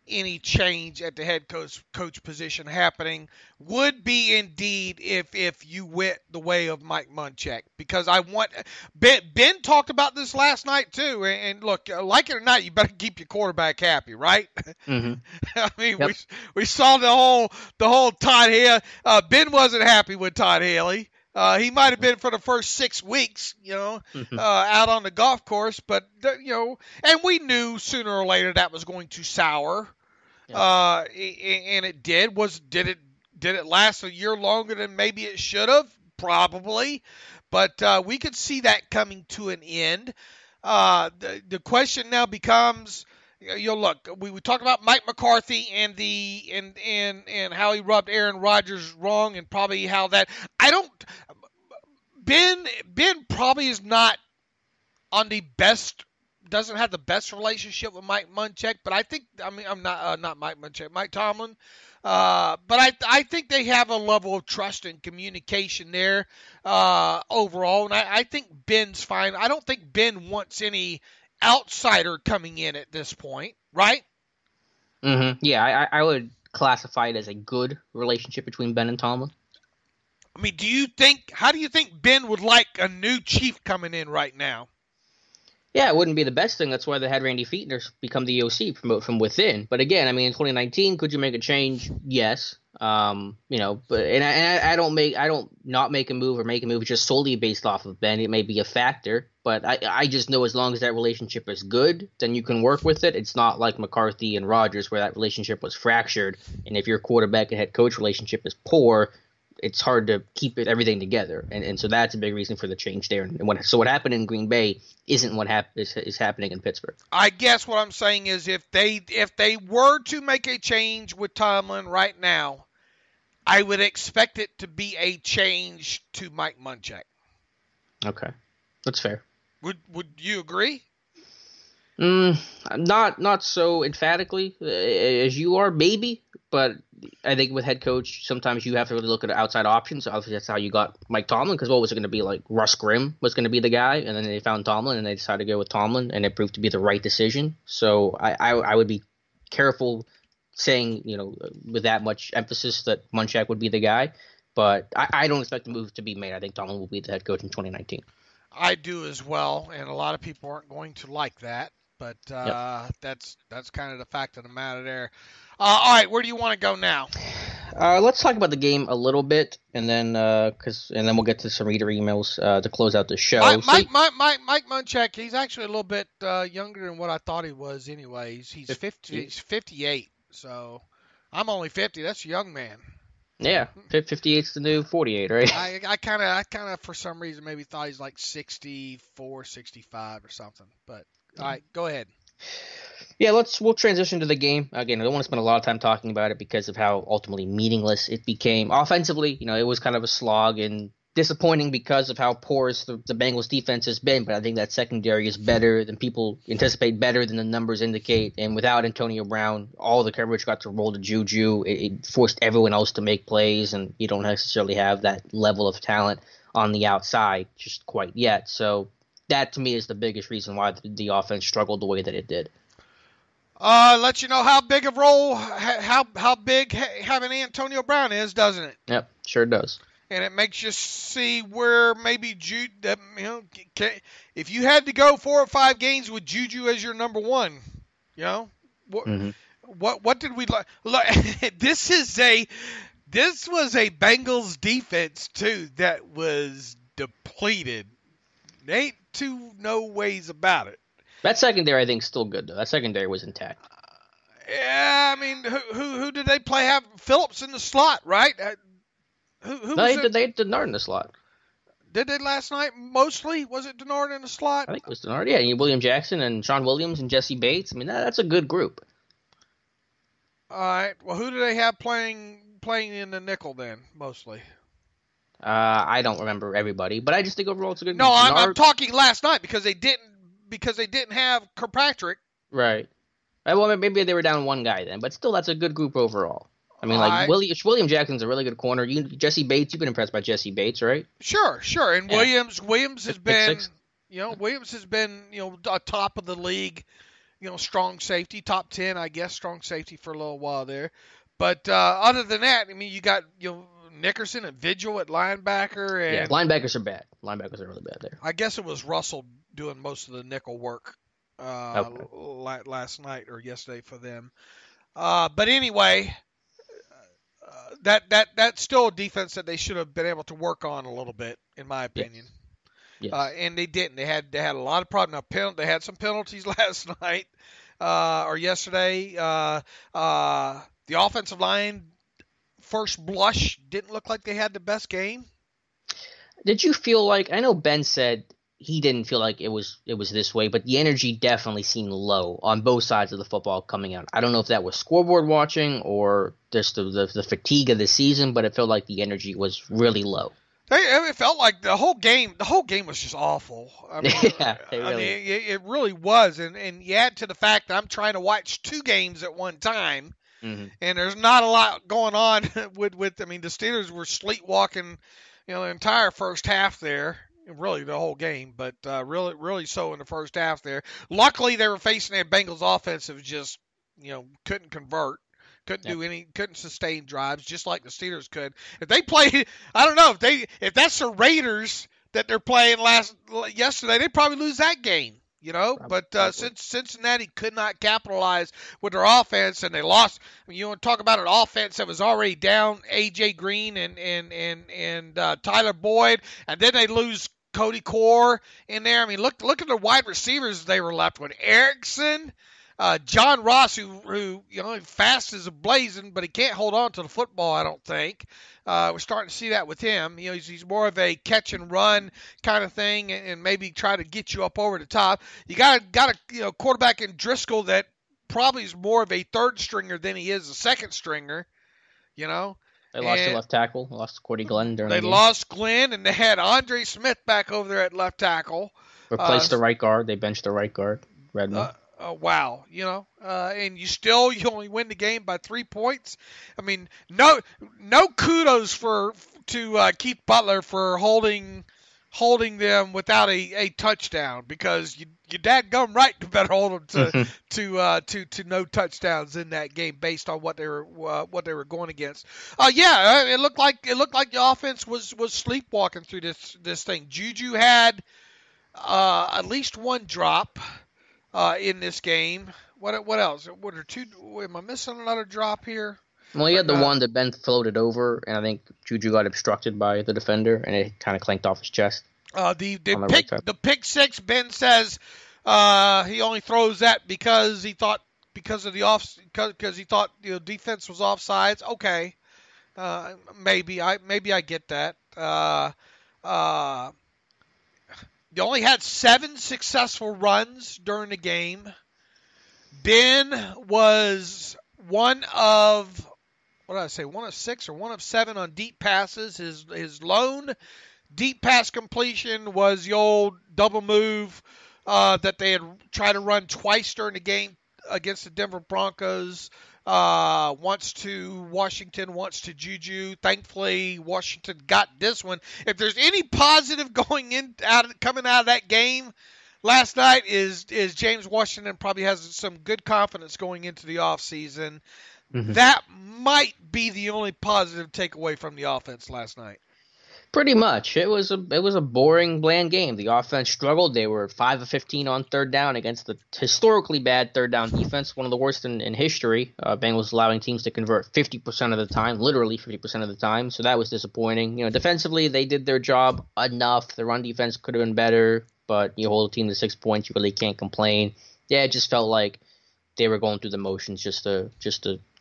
any change at the head coach position happening would be indeed if you went the way of Mike Munchak, because I want Ben talked about this last night too, and look, like it or not, you better keep your quarterback happy, right? Mm-hmm. I mean, Yep. we saw the whole Todd Haley. Ben wasn't happy with Todd Haley. He might have been for the first 6 weeks, out on the golf course, but and we knew sooner or later that was going to sour. Yeah. And it did. Did it last a year longer than maybe it should have? Probably, but we could see that coming to an end. The question now becomes, look, we talked about Mike McCarthy and how he rubbed Aaron Rodgers wrong, and probably how that Ben probably is not on the best. Doesn't have the best relationship with Mike Munchak, but I'm not Mike Munchak, Mike Tomlin. But I think they have a level of trust and communication there overall, and I think Ben's fine. I don't think Ben wants any outsider coming in at this point, right? Mm-hmm. Yeah, I would classify it as a good relationship between Ben and Tomlin. I mean, how do you think Ben would like a new chief coming in right now? Yeah, it wouldn't be the best thing. That's why they had Randy Fichtner become the OC, promote from within. But again, I mean, in 2019, could you make a change? Yes. But I don't not make a move or make a move just solely based off of Ben. It may be a factor, but I just know as long as that relationship is good, then you can work with it. It's not like McCarthy and Rodgers where that relationship was fractured, and if your quarterback and head coach relationship is poor, it's hard to keep everything together, and so that's a big reason for the change there. And what happened in Green Bay isn't what is happening in Pittsburgh. I guess what I'm saying is if they were to make a change with Tomlin right now, I would expect it to be a change to Mike Munchak. Okay, that's fair. Would you agree? Not so emphatically as you are, maybe, but I think with head coach, sometimes you have to really look at outside options. Obviously, that's how you got Mike Tomlin, because what was it going to be like? Russ Grimm was going to be the guy, and then they found Tomlin, and they decided to go with Tomlin, and it proved to be the right decision. So I would be careful saying, with that much emphasis that Munchak would be the guy, but I don't expect the move to be made. I think Tomlin will be the head coach in 2019. I do as well, and a lot of people aren't going to like that. But Yep. that's kind of the fact of the matter there. All right, where do you want to go now? Let's talk about the game a little bit, and then we'll get to some reader emails to close out the show. Mike Munchak, he's actually a little bit younger than what I thought he was. Anyways, he's 50. He's 58. So I'm only 50. That's a young man. Yeah, 58's the new 48, right? I kind of for some reason maybe thought he's like 64, 65 or something. But all right, go ahead. Yeah, we'll transition to the game. Again, I don't want to spend a lot of time talking about it because of how ultimately meaningless it became. Offensively, it was kind of a slog and disappointing because of how porous the Bengals defense has been, but I think that secondary is better than people anticipate, better than the numbers indicate. And without Antonio Brown, all the coverage got to roll to Juju. It forced everyone else to make plays, and you don't necessarily have that level of talent on the outside just quite yet. So that, to me, is the biggest reason why the offense struggled the way that it did. Let you know how big a role, how big having Antonio Brown is, doesn't it? Yep, sure does. And it makes you see where maybe if you had to go 4 or 5 games with Juju as your number one, what did we look? This was a Bengals defense too that was depleted. There ain't no ways about it. That secondary, I think, is still good, though. That secondary was intact. Yeah, I mean, who did they play? Have Phillips in the slot, right? They had Denard in the slot. Did they last night mostly? Was it Denard in the slot? I think it was Denard, yeah. William Jackson and Sean Williams and Jesse Bates. I mean, that's a good group. All right. Well, who do they have playing in the nickel then, mostly? I don't remember everybody, but I just think overall it's a good group. No, I'm talking last night because they didn't have Kirkpatrick. Right. Well, maybe they were down one guy then, but still, that's a good group overall. I mean, William Jackson's a really good corner. Jesse Bates, you've been impressed by Jesse Bates, right? Sure. And yeah. Williams has been, six. A top of the league, strong safety, top 10, I guess, strong safety for a little while there. But other than that, I mean, you got, Nickerson and Vigil at linebacker. And yeah, linebackers are bad. Linebackers are really bad there. I guess it was Russell doing most of the nickel work last night or yesterday for them. But anyway, that's still a defense that they should have been able to work on a little bit, in my opinion. Yes. And they didn't. They had a lot of problems. They had some penalties last night or yesterday. The offensive line, first blush, didn't look like they had the best game. Did you feel like, I know Ben said he didn't feel like it was this way, but the energy definitely seemed low on both sides of the football coming out. I don't know if that was scoreboard watching or just the fatigue of the season, but it felt like the energy was really low. It felt like the whole game was just awful. I mean, it really was. And you add to the fact that I'm trying to watch 2 games at one time. Mm-hmm. And there's not a lot going on with the Steelers were sleepwalking, the entire first half there, really the whole game, but really so in the first half there. Luckily, they were facing a Bengals offense that was just, couldn't convert, couldn't sustain drives, just like the Steelers could. If they played, I don't know if that's the Raiders that they're playing yesterday, they'd probably lose that game. But since Cincinnati could not capitalize with their offense and they lost, you want to talk about an offense that was already down A.J. Green and Tyler Boyd, and then they lose Cody Core in there. I mean, look at the wide receivers they were left with. Erickson, John Ross, who fast as a blazing, but he can't hold on to the football, I don't think. We're starting to see that with him. He's more of a catch and run kind of thing, and maybe try to get you up over the top. You got a quarterback in Driscoll that probably is more of a third stringer than he is a second stringer. They lost a left tackle. They lost Cordy Glenn during the game. They lost Glenn, and they had Andre Smith back over there at left tackle. Replaced the right guard. They benched the right guard, Redmond. Wow, and you only win the game by 3 points. I mean, no kudos to Keith Butler for holding them without a touchdown, because you dadgum right you better hold them to no touchdowns in that game based on what they were going against. It looked like the offense was sleepwalking through this thing. Juju had at least one drop. in this game. What else? What are two? Am I missing another drop here? Well, you had the one that Ben floated over, and I think Juju got obstructed by the defender, and it kind of clanked off his chest. The pick six. Ben says he only throws that because he thought defense was offsides. Okay, maybe I get that. They only had 7 successful runs during the game. Ben was one of 6 or one of 7 on deep passes. His lone deep pass completion was the old double move that they had tried to run twice during the game against the Denver Broncos. Once to Washington, once to Juju. Thankfully, Washington got this one. If there's any positive coming out of that game last night is James Washington probably has some good confidence going into the offseason. Mm-hmm. That might be the only positive takeaway from the offense last night. Pretty much. It was a boring, bland game. The offense struggled. They were 5 of 15 on third down against the historically bad third down defense, one of the worst in history. Bengals allowing teams to convert 50% of the time, literally 50% of the time. So that was disappointing. Defensively, they did their job enough. The run defense could have been better, but you hold a team to 6 points, you really can't complain. Yeah, it just felt like they were going through the motions just to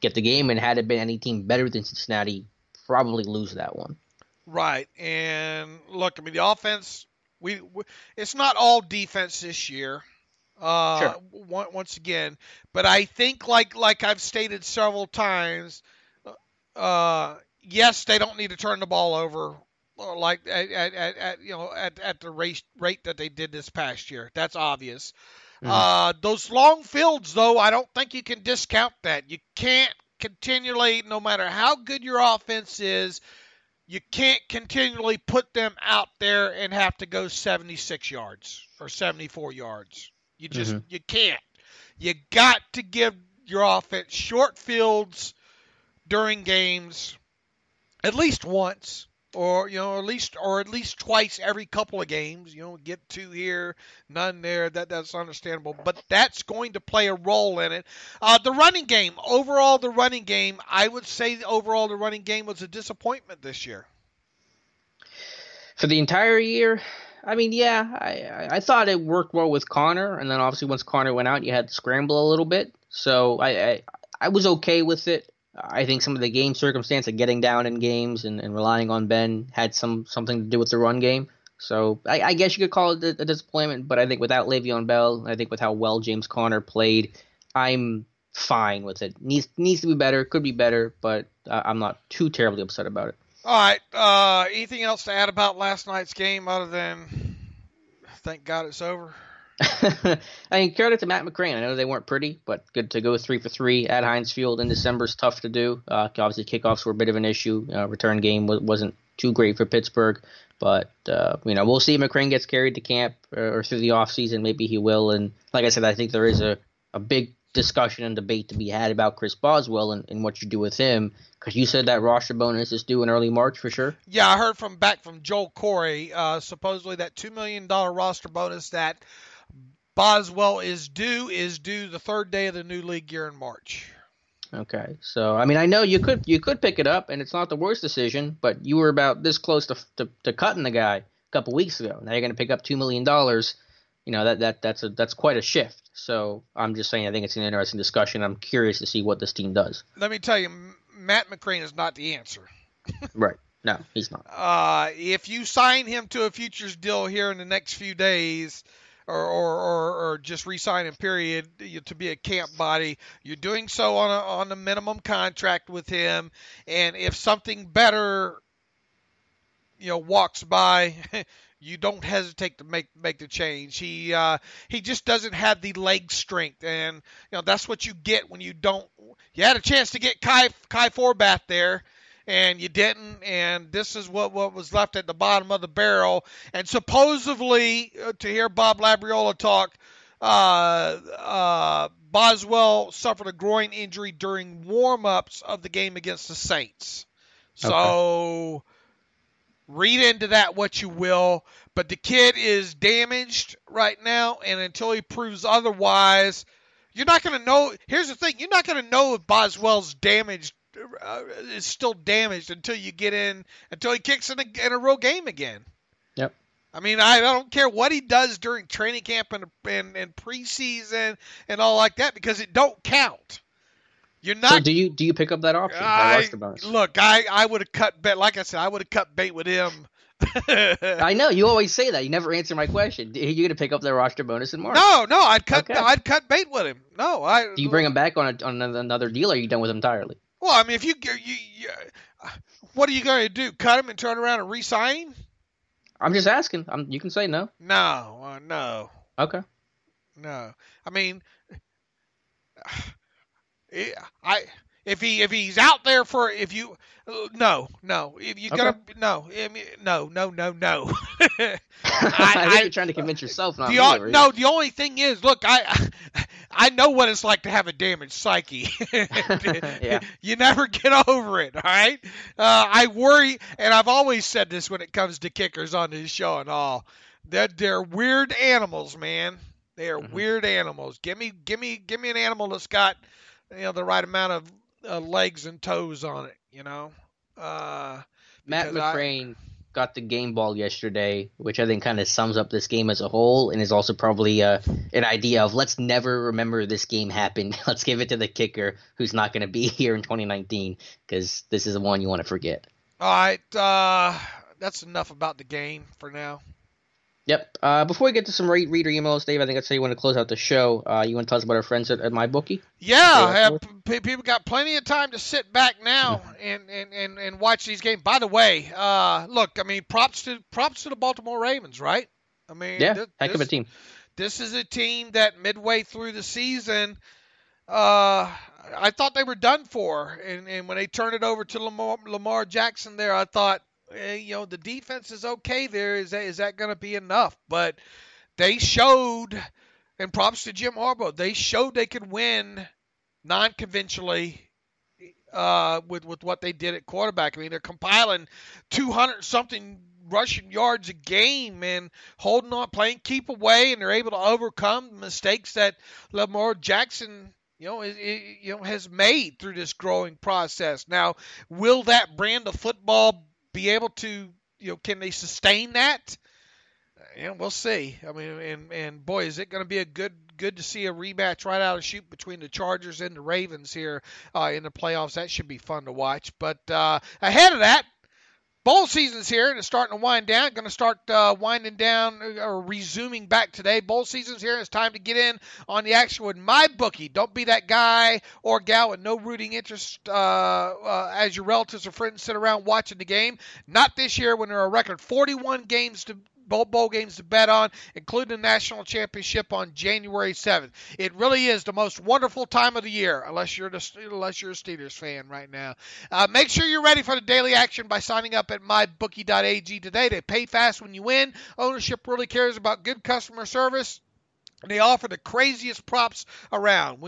get the game. And had it been any team better than Cincinnati, probably lose that one. Right, and look, I mean, the offense, it's not all defense this year, sure. Once again, but I think like I've stated several times, yes, they don't need to turn the ball over like at the rate that they did this past year. That's obvious. Mm-hmm. Those long fields, though, I don't think you can discount that. You can't continually, no matter how good your offense is, you can't continually put them out there and have to go 76 yards or 74 yards. You just you can't. You got to give your offense short fields during games at least once, or at least twice every couple of games. Get 2 here, none there. That's understandable, but that's going to play a role in it. The running game, I would say the running game was a disappointment this year. For the entire year, I mean, yeah, I thought it worked well with Connor, and then obviously once Connor went out, you had to scramble a little bit. So I was okay with it. I think some of the game circumstance of getting down in games and relying on Ben had something to do with the run game. So I guess you could call it a disappointment, but I think without Le'Veon Bell, I think with how well James Conner played, I'm fine with it. Needs to be better, could be better, but I'm not too terribly upset about it. All right. Anything else to add about last night's game other than thank God it's over? I mean, credit to Matt McCrane. I know they weren't pretty, but good to go 3 for 3 at Heinz Field in December is tough to do. Obviously, kickoffs were a bit of an issue. Return game wasn't too great for Pittsburgh, but we'll see if McCrane gets carried to camp or through the offseason. Maybe he will. And like I said, I think there is a big discussion and debate to be had about Chris Boswell and what you do with him, because you said that roster bonus is due in early March for sure. Yeah, I heard back from Joel Corey, supposedly that $2 million roster bonus that Boswell is due the third day of the new league year in March. Okay, so I mean, I know you could pick it up, and it's not the worst decision, but you were about this close to cutting the guy a couple weeks ago. Now you're going to pick up $2 million. That's quite a shift. So I'm just saying, I think it's an interesting discussion. I'm curious to see what this team does. Let me tell you, Matt McCrane is not the answer. Right. No, he's not. If you sign him to a futures deal here in the next few days, or just re-sign him, period, to be a camp body, you're doing so on a minimum contract with him. And if something better, walks by, you don't hesitate to make the change. He just doesn't have the leg strength, and that's what you get when you don't. You had a chance to get Kai Forbath there, and you didn't. And this is what was left at the bottom of the barrel. And supposedly, to hear Bob Labriola talk, Boswell suffered a groin injury during warm-ups of the game against the Saints. So. Read into that what you will, but the kid is damaged right now, and until he proves otherwise, you're not going to know. Here's the thing: you're not going to know if Boswell's damaged is still damaged until he kicks in a real game again. Yep. I mean, I don't care what he does during training camp and preseason and all like that, because it don't count. You're not. So do you pick up that option? Look, I would have cut bait. Like I said, I would have cut bait with him. I know you always say that. You never answer my question. Are you going to pick up the roster bonus in March? No, I'd cut bait with him. No, Do you bring him back on another deal, or are you done with him entirely? Well, I mean, if you what are you going to do? Cut him and turn around and re-sign him? I'm just asking. You can say no. No. Okay. No. I mean, if he's out there for if you no if you gotta no I mean, no I think you're trying to convince yourself, not me. No, the only thing is, look, I know what it's like to have a damaged psyche. Yeah. You never get over it. All right. I worry, and I've always said this when it comes to kickers on this show and all, that they're weird animals, man. They are weird animals. Give me an animal that's got the right amount of legs and toes on it, Matt McCrane got the game ball yesterday, which I think kind of sums up this game as a whole, and is also probably an idea of let's never remember this game happened. Let's give it to the kicker who's not going to be here in 2019, because this is the one you want to forget. All right, that's enough about the game for now. Yep. Before we get to some reader emails, Dave, I think that's how you want to close out the show. You want to tell us about our friends at MyBookie? Yeah, people got plenty of time to sit back now and watch these games. By the way, look, I mean, props to the Baltimore Ravens, right? I mean, heck of a team. This is a team that midway through the season, I thought they were done for, and when they turned it over to Lamar Jackson there, I thought, the defense is okay there. Is that going to be enough? But they showed, and props to Jim Harbaugh, they showed they could win non-conventionally with what they did at quarterback. I mean, they're compiling 200-something rushing yards a game and holding on, playing keep away, and they're able to overcome the mistakes that Lamar Jackson has made through this growing process. Now, will that brand of football be able to, can they sustain that? We'll see. I mean, and boy, is it going to be a good to see a rematch right out of the chute between the Chargers and the Ravens here in the playoffs. That should be fun to watch. But ahead of that, bowl season's here and it's starting to wind down. Going to start winding down or resuming back today. Bowl season's here. It's time to get in on the action with MyBookie. Don't be that guy or gal with no rooting interest as your relatives or friends sit around watching the game. Not this year when there are a record 41 bowl games to bet on, including the national championship on January 7th. It really is the most wonderful time of the year, unless you're a Steelers fan right now. Make sure you're ready for the daily action by signing up at mybookie.ag today. They pay fast when you win. Ownership really cares about good customer service. And they offer the craziest props around.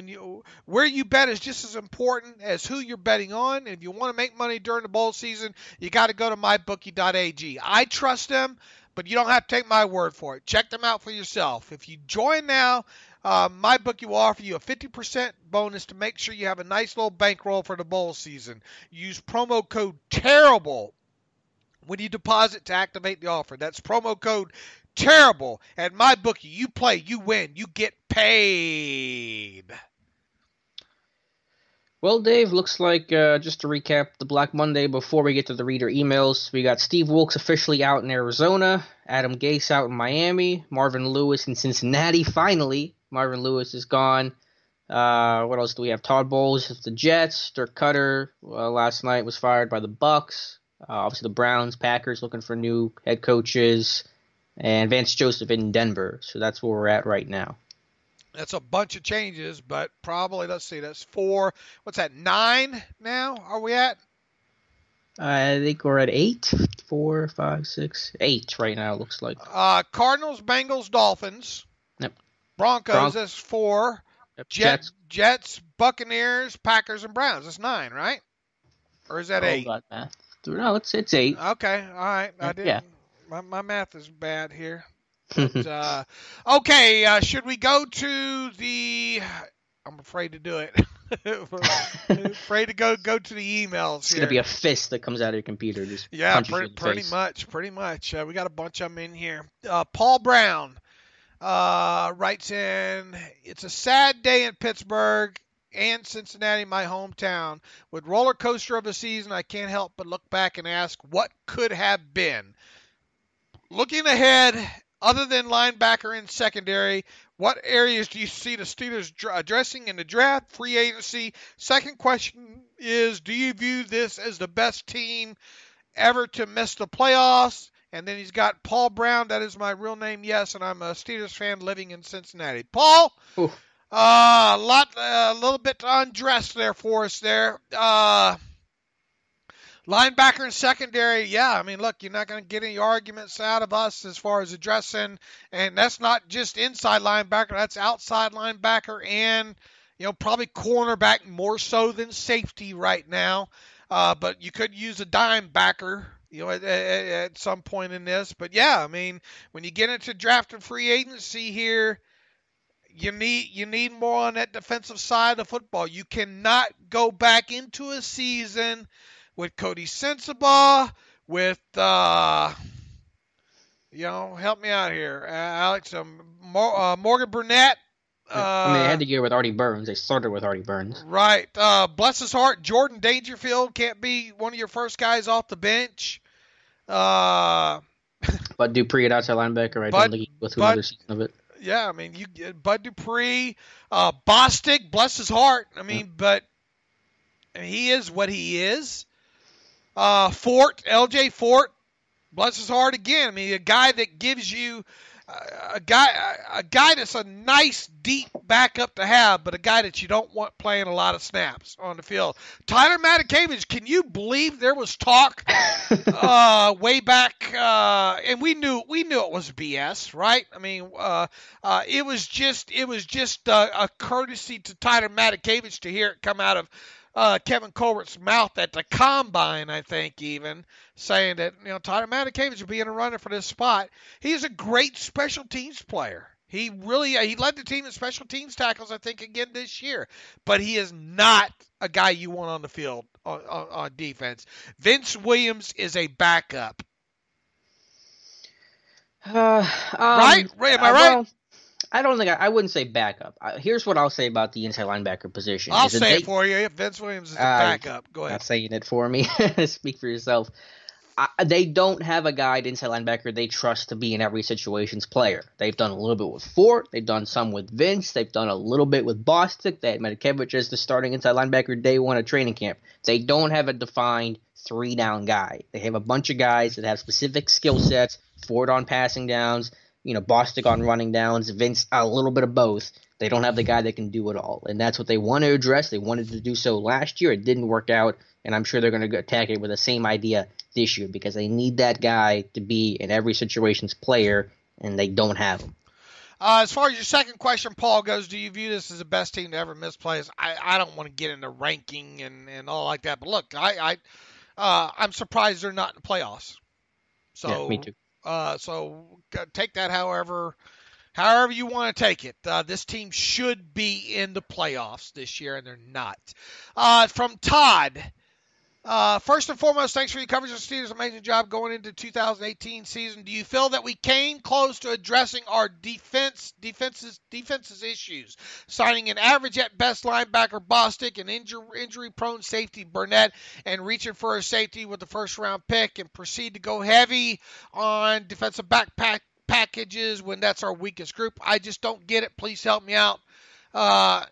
Where you bet is just as important as who you're betting on. And if you want to make money during the bowl season, you got to go to mybookie.ag. I trust them, but you don't have to take my word for it. Check them out for yourself. If you join now, MyBookie will offer you a 50% bonus to make sure you have a nice little bankroll for the bowl season. Use promo code TERRIBLE when you deposit to activate the offer. That's promo code TERRIBLE at MyBookie. You play, you win, you get paid. Well, Dave, looks like, just to recap the Black Monday before we get to the reader emails, we got Steve Wilkes officially out in Arizona, Adam Gase out in Miami, Marvin Lewis in Cincinnati, finally. Marvin Lewis is gone. What else do we have? Todd Bowles of the Jets, Dirk Cutter last night was fired by the Bucks. Obviously the Browns, Packers looking for new head coaches, and Vance Joseph in Denver. So that's where we're at right now. That's a bunch of changes, but probably, let's see, that's 4. What's that, 9 now? Are we at? I think we're at 8. 4, 5, 6, 8 right now, it looks like. Cardinals, Bengals, Dolphins. Yep. Broncos, that's 4. Yep. Jets, Buccaneers, Packers, and Browns. That's 9, right? Or is that 8? Got math. No, it's 8. Okay, all right. I didn't. Yeah. My math is bad here. But, okay, should we go to the? I'm afraid to do it. Afraid to go to the emails. It's gonna be a fist that comes out of your computer. Just pretty much. We got a bunch of them in here. Paul Brown writes in. It's a sad day in Pittsburgh and Cincinnati, my hometown. With roller coaster of the season, I can't help but look back and ask what could have been. Looking ahead, other than linebacker and secondary, what areas do you see the Steelers addressing in the draft, free agency? Second question is, do you view this as the best team ever to miss the playoffs? And then he's got Paul Brown. That is my real name, yes, and I'm a Steelers fan living in Cincinnati. Paul, a little bit to undress there for us there. Linebacker and secondary, yeah. I mean, look, you're not going to get any arguments out of us as far as addressing, and that's not just inside linebacker, that's outside linebacker and, probably cornerback more so than safety right now. But you could use a dime backer, at some point in this. But yeah, I mean, when you get into draft and free agency here, you need more on that defensive side of football. You cannot go back into a season with Cody Sensabaugh, with, help me out here, Alex, Morgan Burnett. They had to get with Artie Burns. They started with Artie Burns. Right. Bless his heart, Jordan Dangerfield can't be one of your first guys off the bench. Bud Dupree at outside linebacker. I don't think he go through another season of it. Yeah, I mean, you Bud Dupree, Bostic, bless his heart. I mean, but he is what he is. Fort, LJ Fort, bless his heart again. I mean, a guy that gives you a guy that's a nice deep backup to have, but a guy that you don't want playing a lot of snaps on the field. Tyler Matakevich, can you believe there was talk way back, and we knew it was BS, right? I mean, it was just a courtesy to Tyler Matakevich to hear it come out of Kevin Colbert's mouth at the combine, I think, even saying that Tyler Matakevich would be in a runner for this spot. He's a great special teams player. He led the team in special teams tackles, I think, again this year. But he is not a guy you want on the field on defense. Vince Williams is a backup. Right? Am I right? Well, I don't think I wouldn't say backup. Here's what I'll say about the inside linebacker position. I'll say it for you. If Vince Williams is a backup, go ahead. Not saying it for me. Speak for yourself. They don't have a guy, inside linebacker, they trust to be in every situation's player. They've done a little bit with Fort. They've done some with Vince. They've done a little bit with Bostic. They had Matakevich as the starting inside linebacker day one at training camp. They don't have a defined 3-down guy. They have a bunch of guys that have specific skill sets. Fort on passing downs. Bostic on running downs, Vince, a little bit of both. They don't have the guy that can do it all. And that's what they want to address. They wanted to do so last year. It didn't work out. And I'm sure they're going to attack it with the same idea this year because they need that guy to be in every situation's player, and they don't have him. As far as your second question, Paul, goes, do you view this as the best team to ever miss plays? I don't want to get into ranking and all like that. But look, I'm surprised they're not in the playoffs. So, yeah, me too. So take that however you want to take it. This team should be in the playoffs this year, and they're not. From Todd, first and foremost, thanks for your coverage of the Steelers' amazing job going into 2018 season. Do you feel that we came close to addressing our defense's issues? Signing an average at best linebacker Bostic, an injury-prone safety Burnett, and reaching for a safety with the first-round pick, and proceed to go heavy on defensive packages when that's our weakest group. I just don't get it. Please help me out. I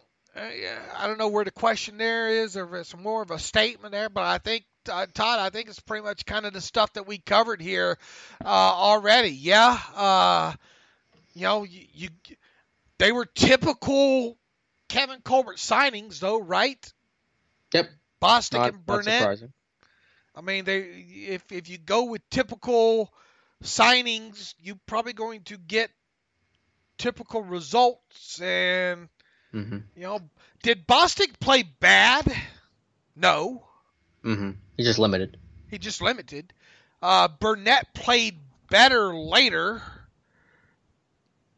don't know where the question there is, or if it's more of a statement there, but I think, Todd, I think it's pretty much kind of the stuff that we covered here already. Yeah, they were typical Kevin Colbert signings, though, right? Yep. Bostic and Burnett. Not surprising. I mean, if you go with typical signings, you're probably going to get typical results. And did Bostic play bad? No. He's just limited. He just limited. Burnett played better later,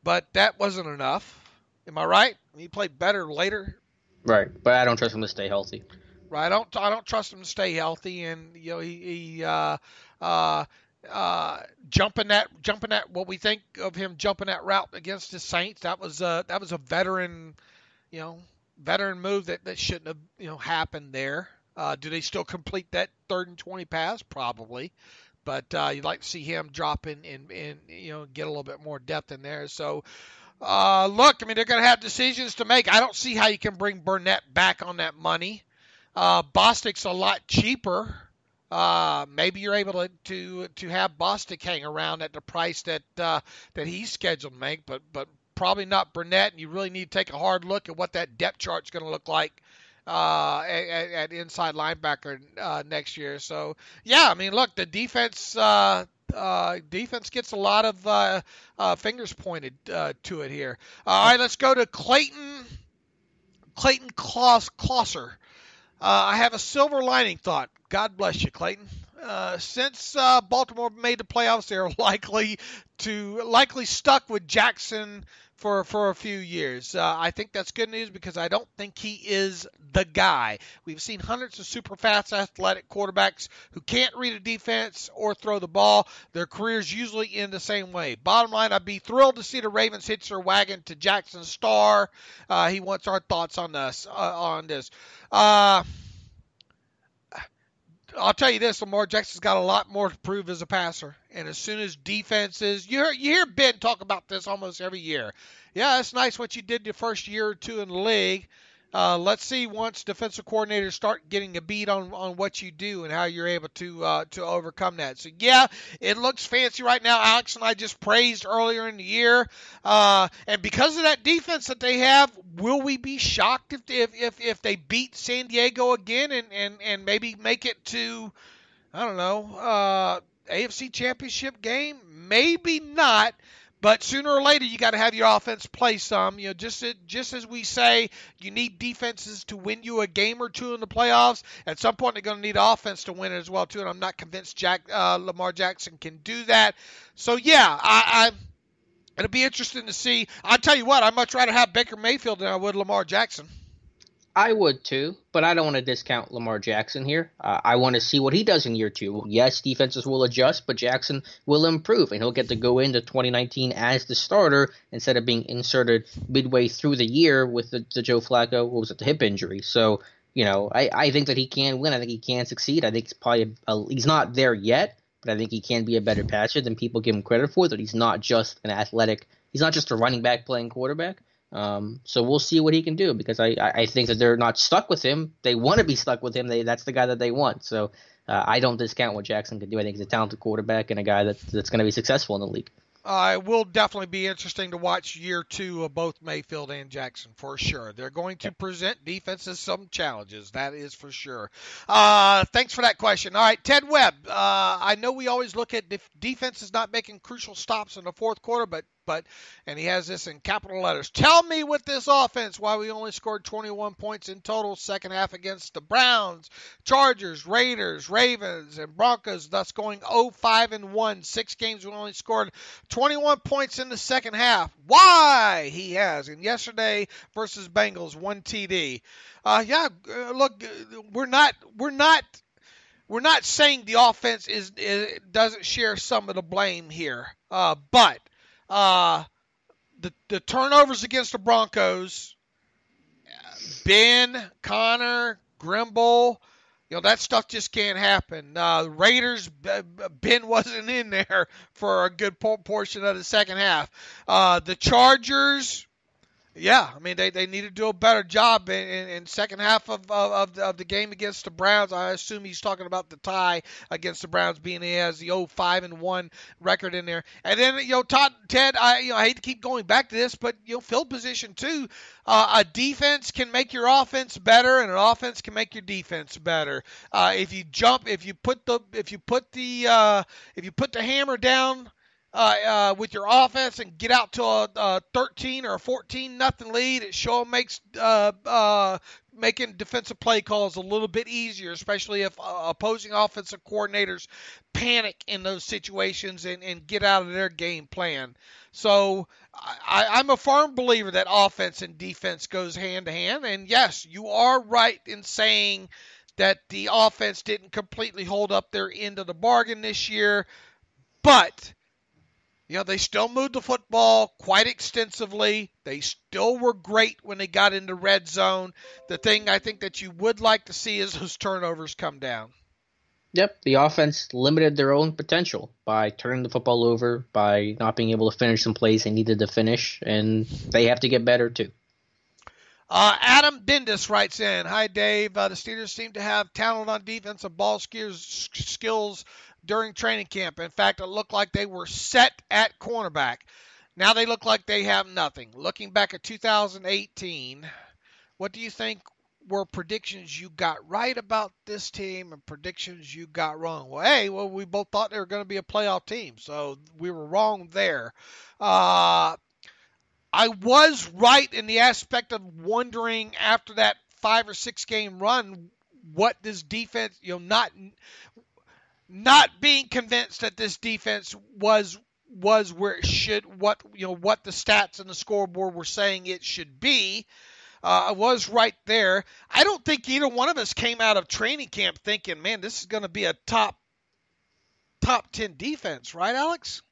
but that wasn't enough. Am I right? He played better later. Right, but I don't trust him to stay healthy. Right, I don't trust him to stay healthy, and he jumping that what we think of him jumping that route against the Saints. That was a veteran move that shouldn't have happened there. Do they still complete that 3rd and 20 pass? Probably, but you'd like to see him drop in and get a little bit more depth in there. So. Look, I mean, they're going to have decisions to make. I don't see how you can bring Burnett back on that money. Bostic's a lot cheaper. Maybe you're able to have Bostic hang around at the price that he's scheduled to make, but probably not Burnett. And you really need to take a hard look at what that depth chart's going to look like at inside linebacker next year. So yeah, I mean, look, the defense gets a lot of fingers pointed to it here. All right, let's go to Clayton Closser. I have a silver lining thought. God bless you, Clayton. Since Baltimore made the playoffs, they're likely stuck with Jackson for a few years. I think that's good news because I don't think he is the guy. We've seen hundreds of super fast, athletic quarterbacks who can't read a defense or throw the ball. Their careers usually end the same way. Bottom line, I'd be thrilled to see the Ravens hitch their wagon to Jackson's star. He wants our thoughts on this. I'll tell you this, Lamar Jackson's got a lot more to prove as a passer. And as soon as defenses, you hear Ben talk about this almost every year. Yeah, it's nice what you did the first year or two in the league. Let's see once defensive coordinators start getting a beat on what you do and how you're able to overcome that. So, yeah, it looks fancy right now. Alex and I just praised earlier in the year. And because of that defense that they have, will we be shocked if they beat San Diego again and maybe make it to, I don't know, AFC Championship game? Maybe not. But sooner or later, you got to have your offense play some. Just as we say, you need defenses to win you a game or two in the playoffs. At some point, they're going to need offense to win it as well too. And I'm not convinced Lamar Jackson can do that. So yeah, it'll be interesting to see. I'll tell you what, I'd much rather have Baker Mayfield than I would Lamar Jackson. I would too, but I don't want to discount Lamar Jackson here. I want to see what he does in year 2. Yes, defenses will adjust, but Jackson will improve, and he'll get to go into 2019 as the starter instead of being inserted midway through the year with the Joe Flacco, the hip injury. So, I think that he can win. I think he can succeed. I think he's probably he's not there yet, but I think he can be a better passer than people give him credit for, that he's not just he's not just a running back playing quarterback. So we'll see what he can do, because I think that they're not stuck with him. They want to be stuck with him. That's the guy that they want. So I don't discount what Jackson can do. I think he's a talented quarterback and a guy that's going to be successful in the league. It will definitely be interesting to watch year 2 of both Mayfield and Jackson for sure. They're going to present defenses some challenges. That is for sure. Thanks for that question. All right, Ted Webb. I know we always look at defenses not making crucial stops in the fourth quarter, but and he has this in capital letters. Tell me with this offense why we only scored 21 points in total second half against the Browns, Chargers, Raiders, Ravens, and Broncos, thus going 0-5-1. 6 games we only scored 21 points in the second half. Why? He has. And yesterday versus Bengals, 1 TD. Look, we're not saying the offense doesn't share some of the blame here, but the turnovers against the Broncos, Ben, Connor, Grimble, that stuff just can't happen. Raiders, Ben wasn't in there for a good portion of the second half. The Chargers, yeah, I mean, they need to do a better job in second half of the game against the Browns. I assume he's talking about the tie against the Browns, being he has the 0-5-1 record in there. And then, Ted, I hate to keep going back to this, but field position too. A defense can make your offense better, and an offense can make your defense better. If you put the hammer down with your offense and get out to a 13 or a 14-0 lead, it sure makes making defensive play calls a little bit easier, especially if opposing offensive coordinators panic in those situations and get out of their game plan. So I'm a firm believer that offense and defense goes hand to hand. And yes, you are right in saying that the offense didn't completely hold up their end of the bargain this year, but they still moved the football quite extensively. They still were great when they got into red zone. The thing I think that you would like to see is those turnovers come down. Yep, the offense limited their own potential by turning the football over, by not being able to finish some plays they needed to finish, and they have to get better too. Adam Bendis writes in, "Hi, Dave. The Steelers seem to have talent on defensive ball skills during training camp. In fact, it looked like they were set at cornerback. Now they look like they have nothing. Looking back at 2018, what do you think were predictions you got right about this team and predictions you got wrong?" Well, we both thought they were going to be a playoff team, so we were wrong there. I was right in the aspect of wondering after that 5 or 6 game run what this defense, not being convinced that this defense was where it should, what the stats and the scoreboard were saying it should be. I was right there. I don't think either one of us came out of training camp thinking, man, this is going to be a top 10 defense, right, Alex?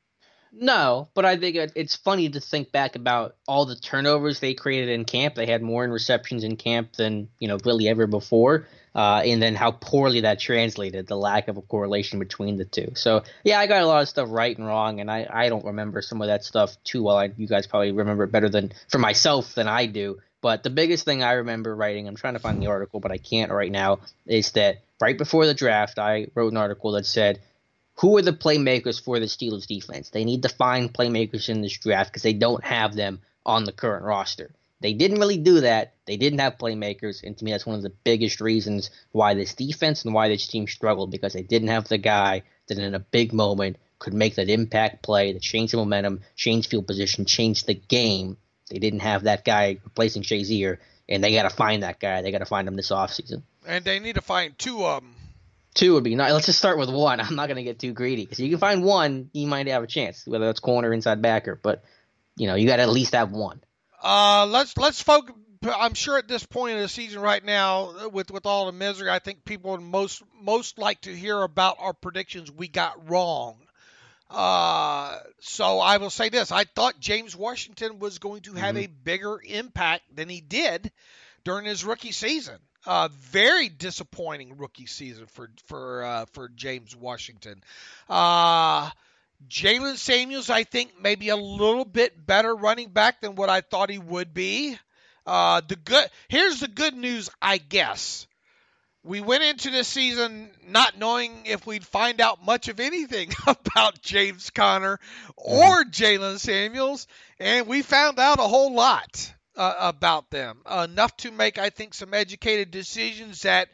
No, but I think it's funny to think back about all the turnovers they created in camp. They had more interceptions in camp than, really ever before. And then how poorly that translated, the lack of a correlation between the two. So, yeah, I got a lot of stuff right and wrong, and I don't remember some of that stuff too well. You guys probably remember it better for myself than I do. But the biggest thing I remember writing, I'm trying to find the article, but I can't right now, is that right before the draft, I wrote an article that said, who are the playmakers for the Steelers defense? They need to find playmakers in this draft because they don't have them on the current roster. They didn't really do that. They didn't have playmakers, and to me that's one of the biggest reasons why this defense and why this team struggled, because they didn't have the guy that in a big moment could make that impact play, that change the momentum, change field position, change the game. They didn't have that guy replacing Shazier, and they got to find that guy. They got to find him this offseason. And they need to find 2 of them. 2 would be nice. Let's just start with 1. I'm not going to get too greedy. Because you can find 1, you might have a chance, whether it's corner, inside backer. But, you got to at least have 1. Let's focus. I'm sure at this point of the season right now, with all the misery, I think people would most like to hear about our predictions we got wrong. So I will say this. I thought James Washington was going to have a bigger impact than he did during his rookie season. Very disappointing rookie season for James Washington. Jalen Samuels, I think, maybe a little bit better running back than what I thought he would be. Here's the good news, I guess. We went into this season not knowing if we'd find out much of anything about James Conner or Jalen Samuels, and we found out a whole lot about them. Enough to make, I think, some educated decisions that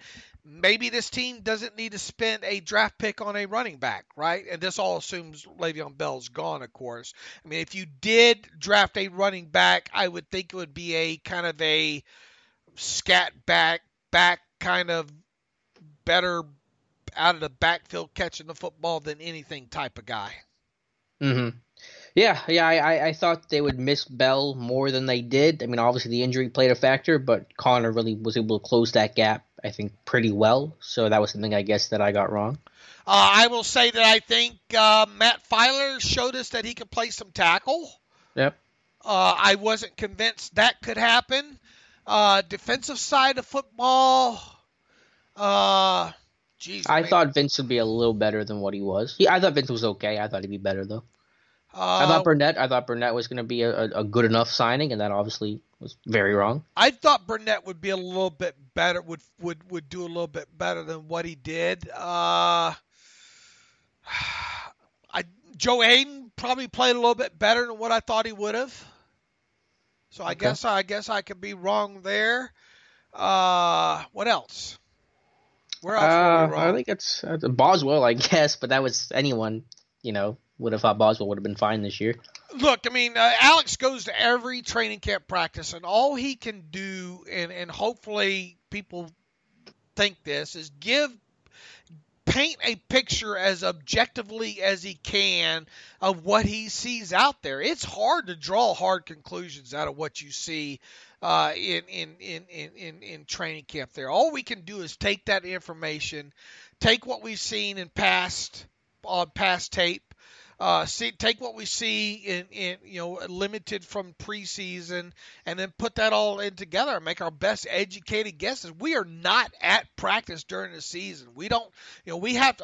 maybe this team doesn't need to spend a draft pick on a running back, right? And this all assumes Le'Veon Bell's gone, of course. I mean, if you did draft a running back, I would think it would be a kind of a scat back kind of better out of the backfield catching the football than anything type of guy. Mm-hmm. Yeah, I thought they would miss Bell more than they did. I mean, obviously the injury played a factor, but Connor really was able to close that gap, I think, pretty well. So that was something, I guess, that I got wrong. I will say that I think Matt Filer showed us that he could play some tackle. Yep. I wasn't convinced that could happen. Defensive side of football, I thought Vince would be a little better than what he was. I thought Vince was okay. I thought he'd be better, though. I thought Burnett was going to be a good enough signing, and that obviously was very wrong. I thought Burnett would be a little bit better, would do a little bit better than what he did. Joe Hayden probably played a little bit better than what I thought he would have. So I guess I could be wrong there. What else? Where else were we wrong? I think it's Boswell, I guess, but that was anyone, would have thought Boswell would have been fine this year. Look, I mean, Alex goes to every training camp practice, and all he can do, and hopefully people think this, is paint a picture as objectively as he can of what he sees out there. It's hard to draw hard conclusions out of what you see in training camp there. All we can do is take that information, take what we've seen in past tape, take what we see in limited from preseason, and then put that all in together and make our best educated guesses. We are not at practice during the season. We don't,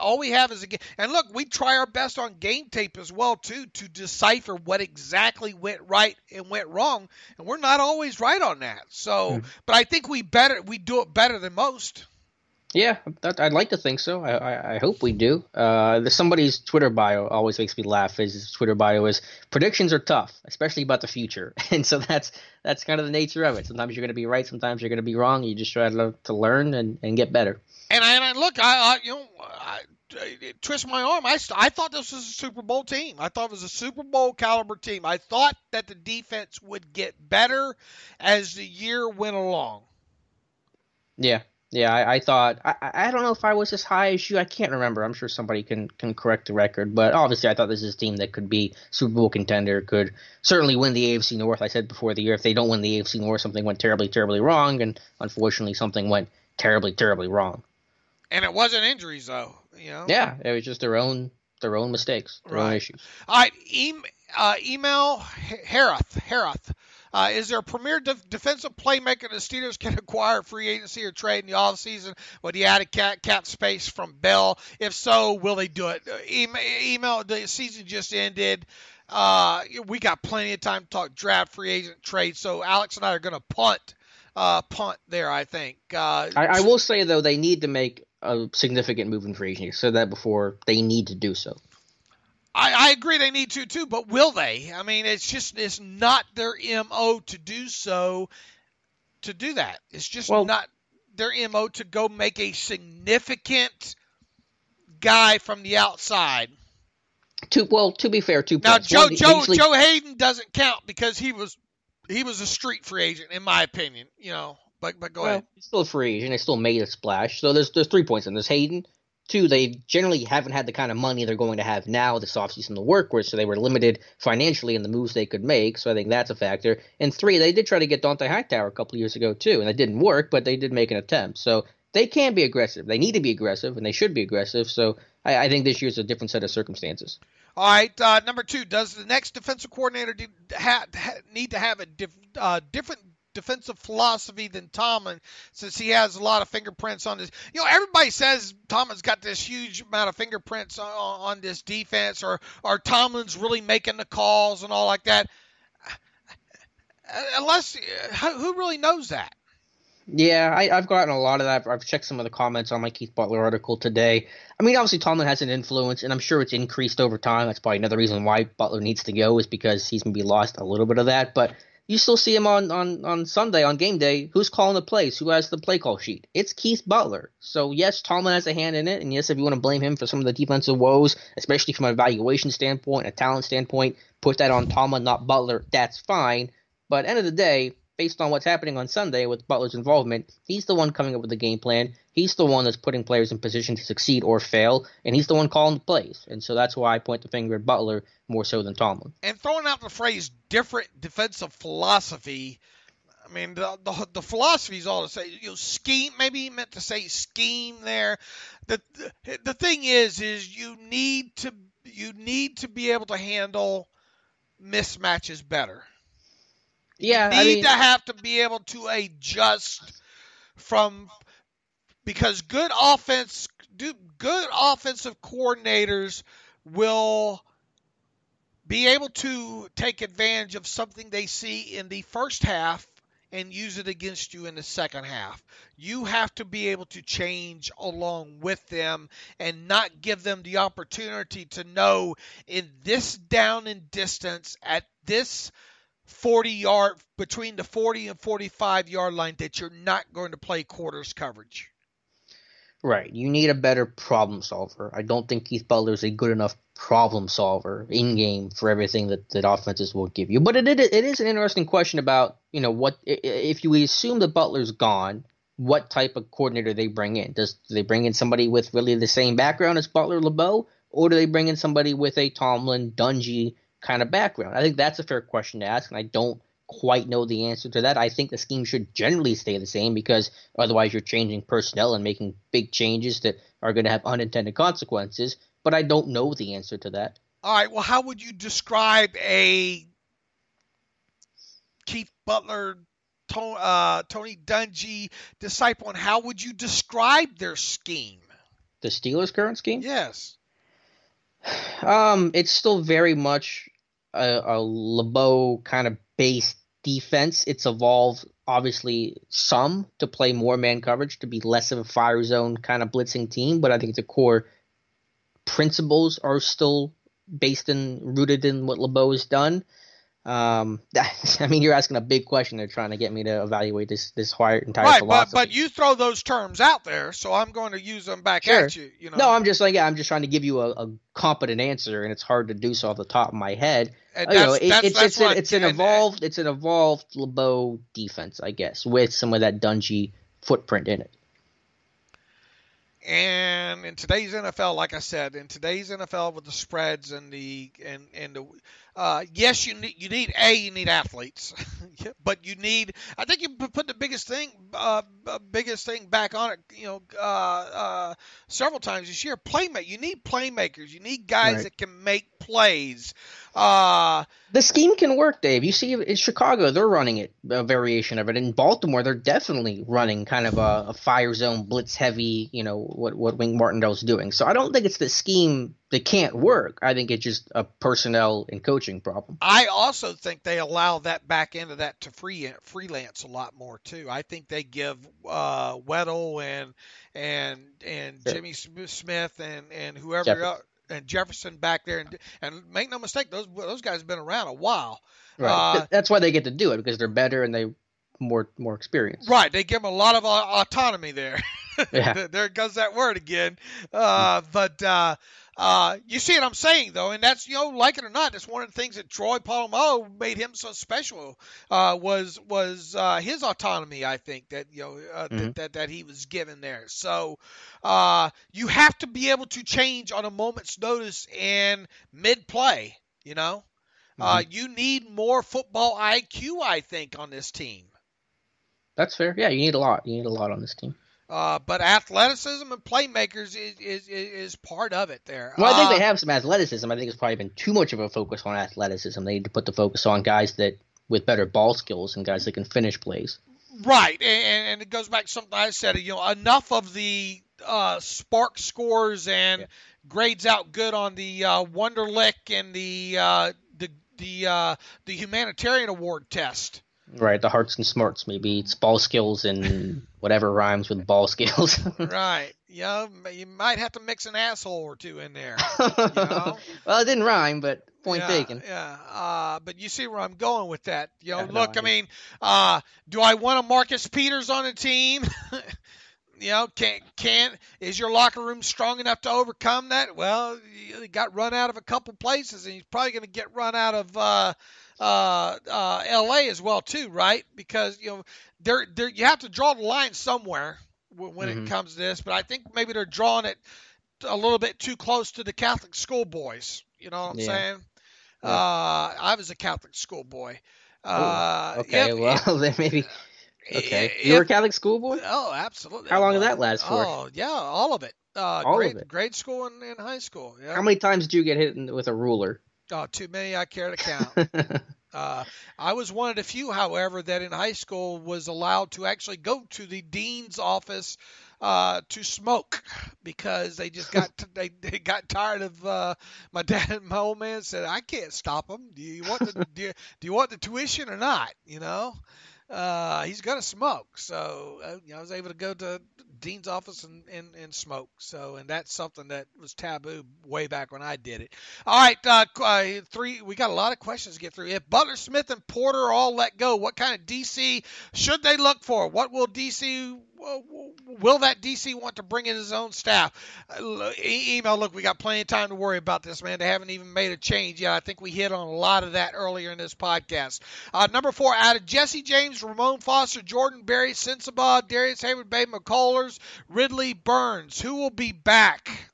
all we have is a game. And look, we try our best on game tape as well too to decipher what exactly went right and went wrong, and we're not always right on that. So, but I think we do it better than most. Yeah, I'd like to think so. I hope we do. Somebody's Twitter bio always makes me laugh. His Twitter bio is, predictions are tough, especially about the future. And so that's kind of the nature of it. Sometimes you're going to be right, sometimes you're going to be wrong. You just try to learn and get better. And I look, I twist my arm. I thought this was a Super Bowl team. I thought it was a Super Bowl caliber team. I thought that the defense would get better as the year went along. Yeah. Yeah, I thought, I don't know if I was as high as you. I can't remember. I'm sure somebody can correct the record. But obviously I thought this is a team that could be Super Bowl contender, could certainly win the AFC North. I said before the year, if they don't win the AFC North, something went terribly, terribly wrong. And unfortunately, something went terribly, terribly wrong. And it wasn't injuries, though. Yeah, it was just their own mistakes, their own issues. All right, email Herath. Is there a premier defensive playmaker the Steelers can acquire free agency or trade in the offseason with the added cap space from Bell? If so, will they do it? Email, the season just ended. We got plenty of time to talk draft, free agent, trade. So Alex and I are going to punt there, I think. I will say, though, they need to make a significant move in free agency. I said that before. They need to do so. I agree they need to, too, but will they? I mean, it's not their MO to do so, to do that. It's just not their MO to go make a significant guy from the outside. To be fair, 2 now, points. Joe Hayden doesn't count because he was a street free agent, in my opinion, but go ahead. He's still a free agent. They still made a splash. So there's 3 points in. There's Hayden. 2, they generally haven't had the kind of money they're going to have now this offseason to work with, so they were limited financially in the moves they could make, so I think that's a factor. And 3, they did try to get Dante Hightower a couple of years ago, too, and it didn't work, but they did make an attempt. So they can be aggressive. They need to be aggressive, and they should be aggressive, so I think this year's a different set of circumstances. All right, number 2, does the next defensive coordinator need to have a different defensive philosophy than Tomlin, since he has a lot of fingerprints on this? Everybody says Tomlin's got this huge amount of fingerprints on this defense, or Tomlin's really making the calls and all like that. Unless, who really knows that? Yeah, I've gotten a lot of that. I've checked some of the comments on my Keith Butler article today. I mean, obviously Tomlin has an influence, and I'm sure it's increased over time. That's probably another reason why Butler needs to go, is because he's going to be lost a little bit of that. But you still see him on Sunday, on game day. Who's calling the plays? Who has the play call sheet? It's Keith Butler. So, yes, Tomlin has a hand in it. And, yes, if you want to blame him for some of the defensive woes, especially from an evaluation standpoint, a talent standpoint, put that on Tomlin, not Butler. That's fine. But at the end of the day, based on what's happening on Sunday with Butler's involvement, he's the one coming up with the game plan. He's the one that's putting players in position to succeed or fail, and he's the one calling the plays. And so that's why I point the finger at Butler more so than Tomlin. And throwing out the phrase different defensive philosophy, I mean, the philosophy is all to say, scheme, maybe he meant to say scheme there. The thing is you need to be able to handle mismatches better. Yeah, you need to have to be able to adjust because good offensive coordinators will be able to take advantage of something they see in the first half and use it against you in the second half. You have to be able to change along with them and not give them the opportunity to know in this down and distance at this 40-yard, between the 40 and 45-yard line, that you're not going to play quarters coverage. Right. You need a better problem solver. I don't think Keith Butler is a good enough problem solver in game for everything that offenses will give you. But it is an interesting question about, what if you assume that Butler's gone, what type of coordinator they bring in? Do they bring in somebody with really the same background as Butler LeBeau, or do they bring in somebody with a Tomlin, Dungy kind of background? I think that's a fair question to ask, and I don't quite know the answer to that. I think the scheme should generally stay the same because otherwise you're changing personnel and making big changes that are going to have unintended consequences, but I don't know the answer to that. All right, well, how would you describe a Keith Butler, Tony Dungy disciple, and how would you describe their scheme? The Steelers' current scheme? Yes. It's still very much a LeBeau kind of based defense. It's evolved, obviously, some to play more man coverage, to be less of a fire zone kind of blitzing team, but I think the core principles are still rooted in what LeBeau has done. You're asking a big question. They're trying to get me to evaluate this entire philosophy. Right, but you throw those terms out there, so I'm going to use them back at you. No, I'm just trying to give you a competent answer, and it's hard to do so off the top of my head. It's an evolved LeBeau defense, I guess, with some of that Dungy footprint in it. And in today's NFL, like I said, with the spreads and yes, you need athletes, but I think you put the biggest thing back on it, several times this year. You need playmakers. You need guys that can make plays. The scheme can work, Dave. You see in Chicago, they're running it, a variation of it. In Baltimore, they're definitely running kind of a fire zone, blitz heavy, what Wink Martindale's doing. So I don't think it's the scheme that can't work. I think it's just a personnel and coaching problem. I also think they allow that back end of that to freelance a lot more too. I think they give Weddle and Jimmy Smith and whoever else, and Jefferson back there, and make no mistake, those guys have been around a while. Right. That's why they get to do it, because they're better and they more experienced. Right. They give them a lot of autonomy there. Yeah. There goes that word again. But you see what I'm saying, though, and that's, like it or not, that's one of the things that Troy Polamalu made him so special, was his autonomy, I think, that, that he was given there. So you have to be able to change on a moment's notice and mid-play, You need more football IQ, I think, on this team. That's fair. Yeah, you need a lot. You need a lot on this team. But athleticism and playmakers is part of it there. Well, I think they have some athleticism. I think it's probably been too much of a focus on athleticism. They need to put the focus on guys that with better ball skills and guys that can finish plays. Right, and it goes back to something I said. Enough of the spark scores and grades out good on the Wonderlic and the humanitarian award test. Right, the hearts and smarts, maybe it's ball skills and whatever rhymes with ball skills. Right. You might have to mix an asshole or two in there. Well, it didn't rhyme, but point taken. Yeah. But you see where I'm going with that. Do I want a Marcus Peters on a team? Is your locker room strong enough to overcome that? Well, he got run out of a couple places, and he's probably going to get run out of LA as well too, right? Because you have to draw the line somewhere when it comes to this. But I think maybe they're drawing it a little bit too close to the Catholic schoolboys. You know what I'm saying? I was a Catholic schoolboy. Then maybe. Okay, you were a Catholic schoolboy? Oh, absolutely. How long did that last for? Oh, yeah, all of it. All of it. Grade school and high school. Yeah. How many times did you get hit with a ruler? Oh, too many I care to count. I was one of the few, however, that in high school was allowed to actually go to the dean's office to smoke, because they just got they got tired of my dad and my old man said, I can't stop him. Do you want the tuition or not? He's going to smoke. So I was able to go to dean's office and smoke. And that's something that was taboo way back when I did it. All right, we got a lot of questions to get through. If Butler, Smith, and Porter are all let go, what kind of DC should they look for? What will DC will that DC want to bring in his own staff? Email, look, we got plenty of time to worry about this, man. They haven't even made a change yet. I think we hit on a lot of that earlier in this podcast. Number 4, added Jesse James, Ramon Foster, Jordan Berry, Sensabaugh, Darius Hayward, Bay McCullers, Ridley, Burns. Who will be back?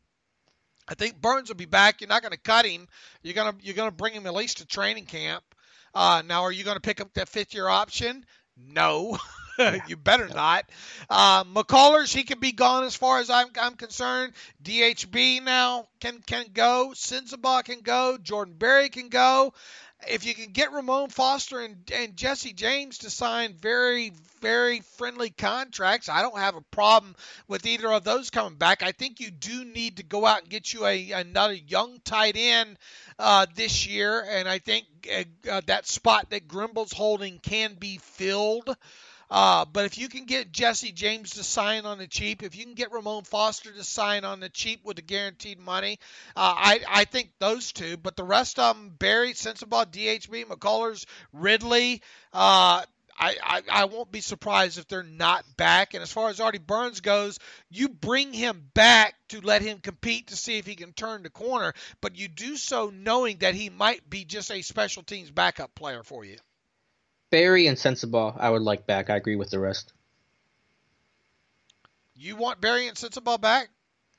I think Burns will be back. You're not going to cut him. You're going to bring him at least to training camp. Now, are you going to pick up that 5th-year option? No. You better not. McCullers, he can be gone as far as I'm concerned. DHB now can go. Sensabaugh can go. Jordan Berry can go. If you can get Ramon Foster and Jesse James to sign very, very friendly contracts, I don't have a problem with either of those coming back. I think you do need to go out and get you another young tight end this year, and I think that spot that Grimble's holding can be filled. But if you can get Jesse James to sign on the cheap, if you can get Ramon Foster to sign on the cheap with the guaranteed money, I think those two. But the rest of them, Barry, Sensabaugh, DHB, McCullers, Ridley, I won't be surprised if they're not back. And as far as Artie Burns goes, you bring him back to let him compete to see if he can turn the corner. But you do so knowing that he might be just a special teams backup player for you. Barry and Sensabaugh, I would like back. I agree with the rest. You want Barry and Sensabaugh back?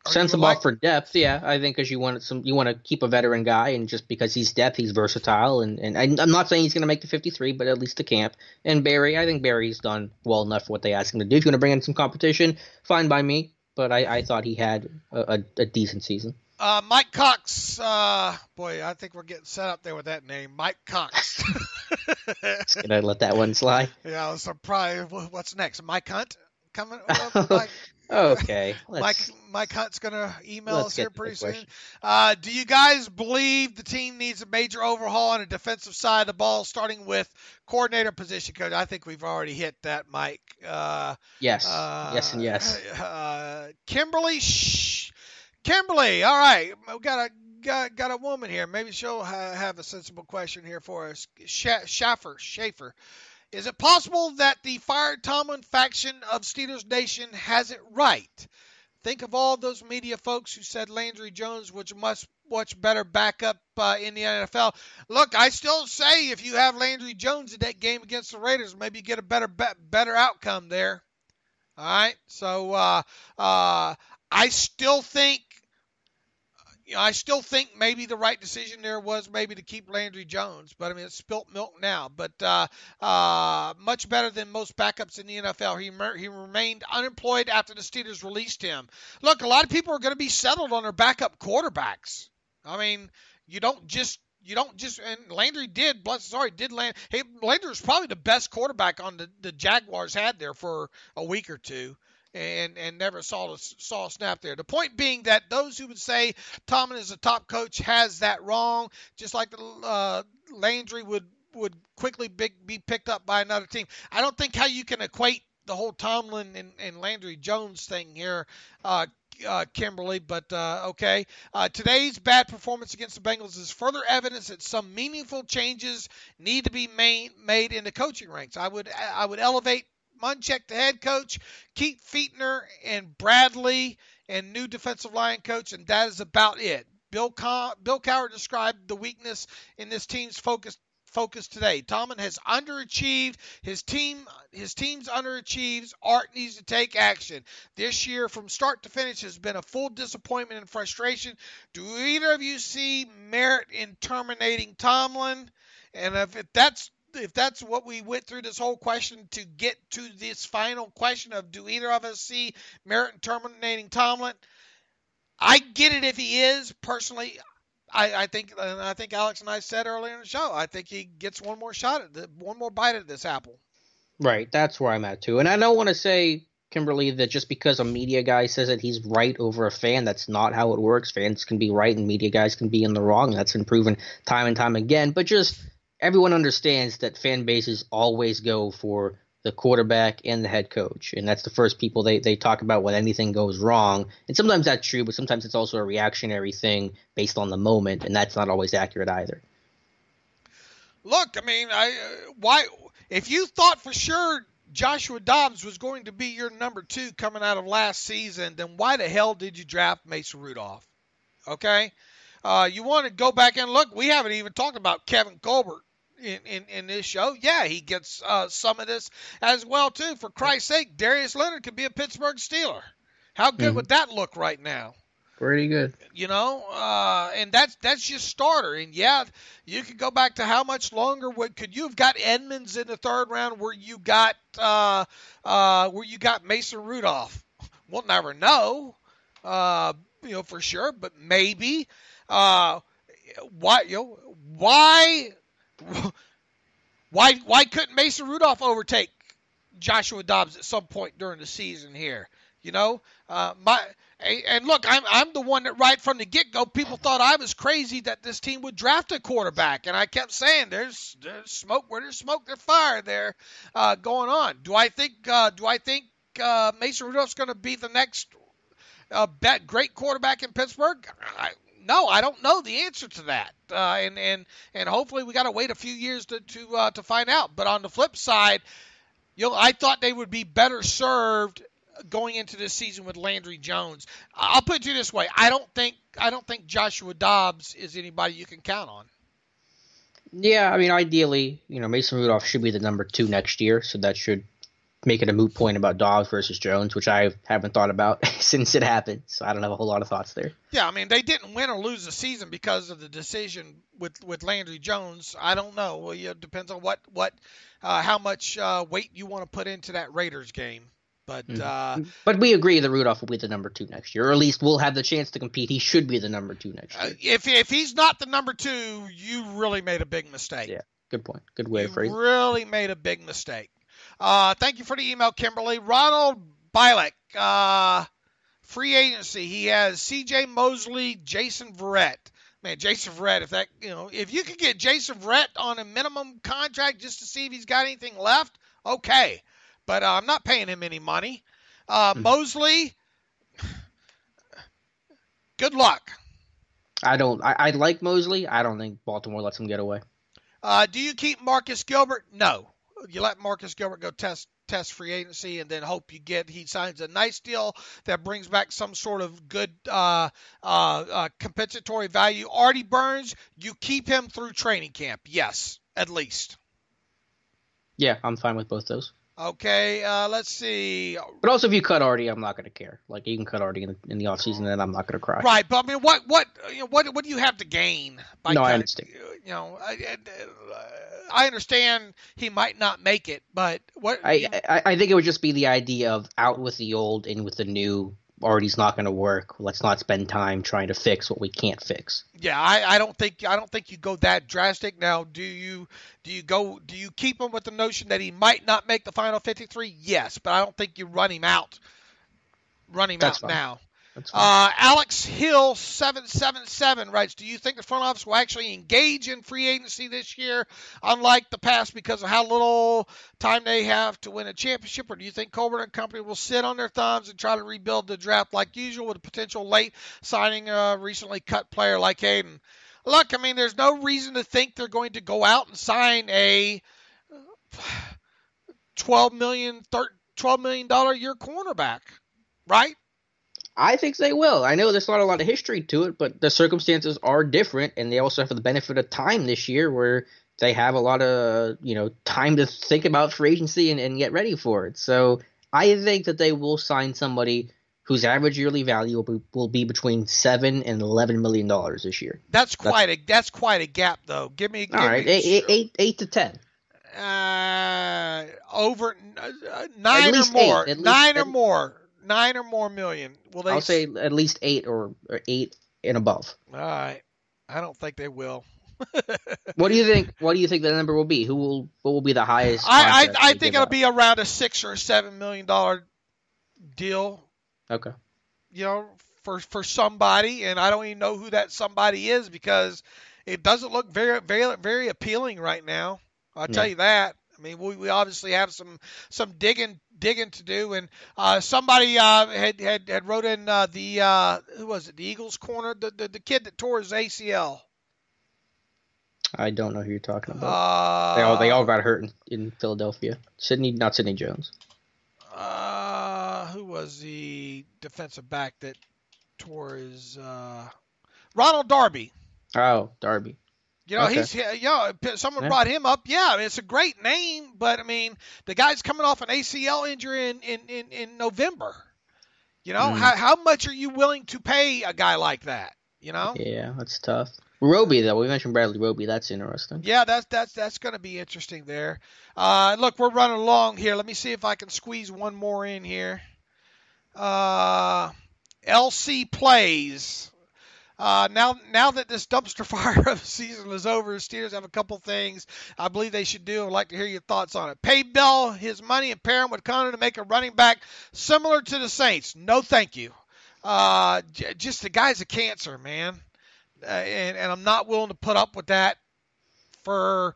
Sensabaugh for depth, yeah. I think because you want to keep a veteran guy, and just because he's depth, he's versatile. And I'm not saying he's going to make the 53, but at least the camp. And Barry, I think Barry's done well enough for what they asked him to do. If you want to bring in some competition, fine by me. But I thought he had a decent season. Mike Cox, boy, I think we're getting set up there with that name, Mike Cox. Just gonna let that one slide. Yeah, I was surprised. What's next? Mike Hunt coming? Mike, okay. Mike Hunt's gonna email us here pretty soon. Do you guys believe the team needs a major overhaul on the defensive side of the ball, starting with coordinator position coach? I think we've already hit that, Mike. Yes. Yes and yes. Kimberly, all right, we got a woman here. Maybe she'll have a sensible question here for us. Schaefer, is it possible that the fired Tomlin faction of Steelers Nation has it right? Think of all those media folks who said Landry Jones was much better backup in the NFL. Look, I still say if you have Landry Jones in that game against the Raiders, maybe you get a better outcome there. All right, so I still think maybe the right decision there was maybe to keep Landry Jones, but I mean it's spilt milk now. But much better than most backups in the NFL. He remained unemployed after the Steelers released him. Look, a lot of people are going to be settled on their backup quarterbacks. I mean, you don't just and Landry did. Bless his heart, he did land. Hey, Landry was probably the best quarterback on the Jaguars had there for a week or two. And never saw a snap there. The point being that those who would say Tomlin is a top coach has that wrong, just like Landry would quickly be picked up by another team. I don't think how you can equate the whole Tomlin and Landry Jones thing here, Kimberly, but okay. Today's bad performance against the Bengals is further evidence that some meaningful changes need to be made in the coaching ranks. I would elevate Munchak, the head coach, keep Fichtner and Bradley and new defensive line coach, and that is about it. Bill Cowher described the weakness in this team's focus today. Tomlin has underachieved. His team's underachieves. Art needs to take action. This year, from start to finish, has been a full disappointment and frustration. Do either of you see merit in terminating Tomlin? And if that's what we went through this whole question to get to this final question of do either of us see merit in terminating Tomlin, I get it if he is. Personally, I think Alex and I said earlier in the show, I think he gets one more bite at this apple. Right, that's where I'm at too. And I don't want to say, Kimberly, that just because a media guy says that he's right over a fan, that's not how it works. Fans can be right and media guys can be in the wrong. That's been proven time and time again. But just everyone understands that fan bases always go for the quarterback and the head coach. And that's the first people they talk about when anything goes wrong. And sometimes that's true, but sometimes it's also a reactionary thing based on the moment, and that's not always accurate either. Look, I mean, why if you thought for sure Joshua Dobbs was going to be your number 2 coming out of last season, then why the hell did you draft Mason Rudolph? Okay? You want to go back and look. We haven't even talked about Kevin Colbert in this show. Yeah, he gets some of this as well, too. For Christ's sake, Darius Leonard could be a Pittsburgh Steeler. How good would that look right now? Pretty good. You know, and that's just starter. And, yeah, you could go back to how much longer could you have got Edmonds in the 3rd round where you got Mason Rudolph? We'll never know, for sure, but maybe. Why couldn't Mason Rudolph overtake Joshua Dobbs at some point during the season here? You know, and look, I'm the one that right from the get-go, people thought I was crazy that this team would draft a quarterback, and I kept saying there's smoke where there's smoke, there's fire there going on. Do I think Mason Rudolph's going to be the next great quarterback in Pittsburgh? No, I don't know the answer to that, and hopefully we got to wait a few years to find out. But on the flip side, I thought they would be better served going into this season with Landry Jones. I'll put it to you this way: I don't think Joshua Dobbs is anybody you can count on. Yeah, I mean, ideally, Mason Rudolph should be the number 2 next year, so that should make it a moot point about Dobbs versus Jones, which I haven't thought about since it happened. So I don't have a whole lot of thoughts there. Yeah, I mean, they didn't win or lose the season because of the decision with Landry Jones. I don't know. Well, it depends on how much weight you want to put into that Raiders game. But we agree that Rudolph will be the number 2 next year, or at least we'll have the chance to compete. He should be the number 2 next year. If he's not the number 2, you really made a big mistake. Yeah, good point. Good way to phrase it. You really made a big mistake. Thank you for the email, Kimberly. Ronald Bilek, free agency. He has C.J. Mosley, Jason Verrett. Man, Jason Verrett, if you could get Jason Verrett on a minimum contract just to see if he's got anything left, okay. But I'm not paying him any money. Mosley, good luck. I like Mosley. I don't think Baltimore lets him get away. Do you keep Marcus Gilbert? No. You let Marcus Gilbert go test free agency and then hope he signs a nice deal that brings back some sort of good compensatory value. Artie Burns, you keep him through training camp. Yes, at least. Yeah, I'm fine with both those. Okay, let's see. But also, if you cut Artie, I'm not going to care. Like, you can cut Artie in the offseason, and I'm not going to cry. Right, but I mean, what do you have to gain by No, cutting? I understand. I understand he might not make it, but what? I think it would just be the idea of out with the old, in with the new. Artie's not going to work. Let's not spend time trying to fix what we can't fix. Yeah, I don't think you go that drastic. Now, do you keep him with the notion that he might not make the final 53? Yes, but I don't think you run him out. That's fine. Now. Alex Hill 777 writes, do you think the front office will actually engage in free agency this year, unlike the past, because of how little time they have to win a championship? Or do you think Colbert and company will sit on their thumbs and try to rebuild the draft like usual with a potential late signing a recently cut player like Hayden? Look, I mean, there's no reason to think they're going to go out and sign a $12 million a year cornerback, right? I think they will. I know there's not a lot of history to it, but the circumstances are different, and they also have the benefit of time this year where they have a lot of time to think about free agency and get ready for it. So I think that they will sign somebody whose average yearly value will be between $7 and $11 million this year. That's quite a gap, though. Give me 8 to 10. Over 9 or more. 9 or more. 9 or more million. I'll say at least 8 or 8 and above. All right. I don't think they will. What do you think? What do you think the number will be? What will be the highest? I think it'll be around a $6 or $7 million deal. Okay. For somebody, and I don't even know who that somebody is because it doesn't look very, very, very appealing right now. I'll tell you that. I mean, we obviously have some digging to do, and somebody had wrote in who was it? The Eagles corner, the kid that tore his ACL. I don't know who you're talking about. They all got hurt in Philadelphia. Not Sidney Jones. Who was the defensive back that tore his Ronald Darby. Oh, Darby. Okay. Someone brought him up. Yeah, I mean, it's a great name, but I mean, the guy's coming off an ACL injury in November. How much are you willing to pay a guy like that? Yeah, that's tough. Roby, though, we mentioned Bradley Roby. That's interesting. Yeah, that's going to be interesting there. Look, we're running along here. Let me see if I can squeeze one more in here. LC plays. Now that this dumpster fire of the season is over, the Steelers have a couple things I believe they should do. I'd like to hear your thoughts on it. Pay Bell his money and pair him with Connor to make a running back similar to the Saints. No, thank you. Just the guy's a cancer, man. And I'm not willing to put up with that for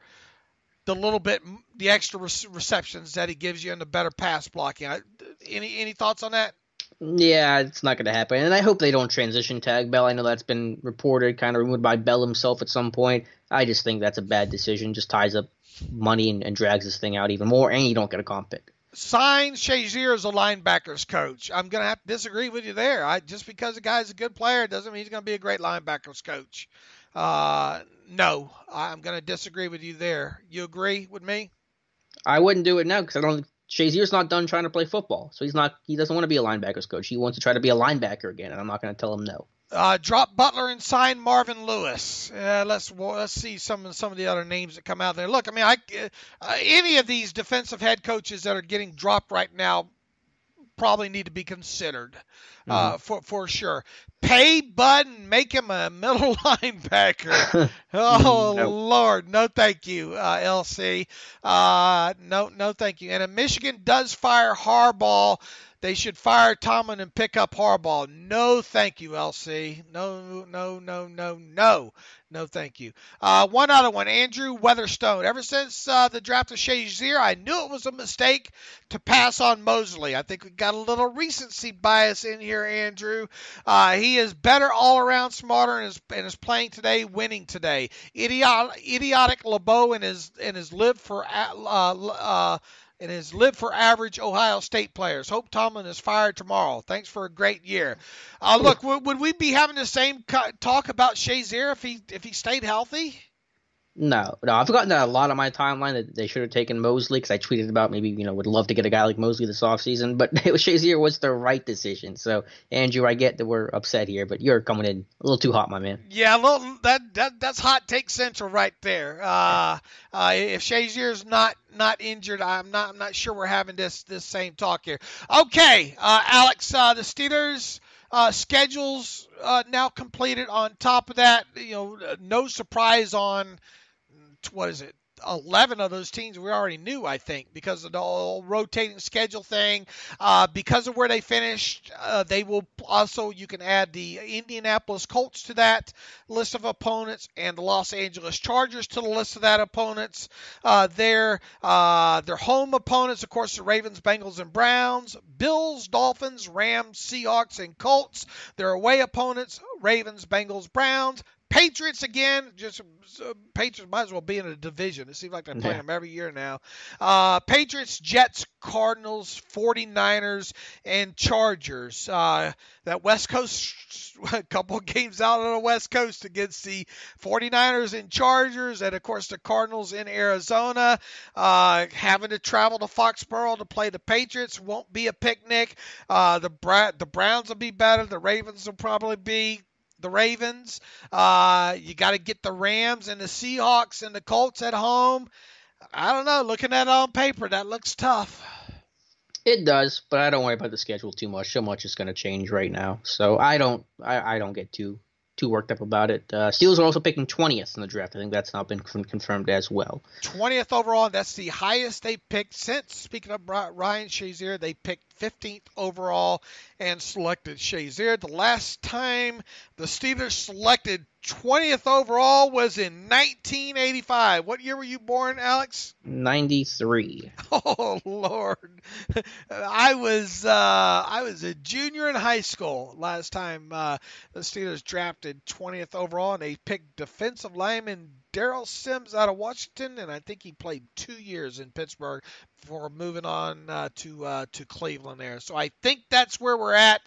the extra receptions that he gives you and the better pass blocking. Any thoughts on that? Yeah, it's not going to happen. And I hope they don't transition tag Bell. I know that's been reported, kind of rumored by Bell himself at some point. I just think that's a bad decision. Just ties up money and drags this thing out even more, and you don't get a comp pick. Sign Shazier as a linebackers coach. I'm going to have to disagree with you there. Just because a guy's a good player doesn't mean he's going to be a great linebackers coach. No, I'm going to disagree with you there. You agree with me? I wouldn't do it now because I don't. Shazier's not done trying to play football, so he doesn't want to be a linebackers coach. He wants to try to be a linebacker again, and I'm not going to tell him no. Drop Butler and sign Marvin Lewis. Let's see some of the other names that come out there. Look, I mean, any of these defensive head coaches that are getting dropped right now probably need to be considered for sure. Pay Bud and make him a middle linebacker. Oh, no. Lord. No, thank you, LC. No, thank you. And if Michigan does fire Harbaugh, they should fire Tomlin and pick up Harbaugh. No, thank you, LC. No, thank you. One other one, Andrew Weatherstone. Ever since the draft of Shazier, I knew it was a mistake to pass on Mosley. I think we got a little recency bias in here, Andrew. He is better all around, smarter, and is playing today, winning today. Idiotic LeBeau and his live for average Ohio State players. Hope Tomlin is fired tomorrow. Thanks for a great year. Look, would we be having the same talk about Shazier if he stayed healthy? No. I've gotten that a lot on my timeline that they should have taken Mosley because I tweeted about maybe would love to get a guy like Mosley this offseason, but Shazier was the right decision. So Andrew, I get that we're upset here, but you're coming in a little too hot, my man. Yeah, that's hot take central right there. If Shazier's not injured, I'm not sure we're having this same talk here. Okay, Alex, the Steelers. Schedules now completed. On top of that, no surprise on 11 of those teams we already knew, I think, because of the whole rotating schedule thing. Because of where they finished, they will also, you can add the Indianapolis Colts to that list of opponents and the Los Angeles Chargers to the list of that opponents. Their home opponents, of course, the Ravens, Bengals, and Browns, Bills, Dolphins, Rams, Seahawks, and Colts. Their away opponents, Ravens, Bengals, Browns, Patriots again. Patriots might as well be in a division. It seems like they're playing them every year now. Patriots, Jets, Cardinals, 49ers, and Chargers. That West Coast, a couple of games out on the West Coast against the 49ers and Chargers, and, of course, the Cardinals in Arizona. Having to travel to Foxborough to play the Patriots won't be a picnic. The Browns will be better. The Ravens will probably be the Ravens. You got to get the Rams and the Seahawks and the Colts at home. I don't know. Looking at it on paper, that looks tough. It does, but I don't worry about the schedule too much. So much is going to change right now, so I don't get too worked up about it. Steelers are also picking 20th in the draft. I think that's now been confirmed as well. 20th overall. That's the highest they picked since. Speaking of Ryan Shazier, they picked 15th overall and selected Shazier. The last time the Steelers selected 20th overall was in 1985. What year were you born, Alex? 93. Oh, Lord. I was a junior in high school last time the Steelers drafted 20th overall, and they picked defensive lineman Darrell Sims out of Washington, and I think he played 2 years in Pittsburgh before moving on to Cleveland there. So I think that's where we're at.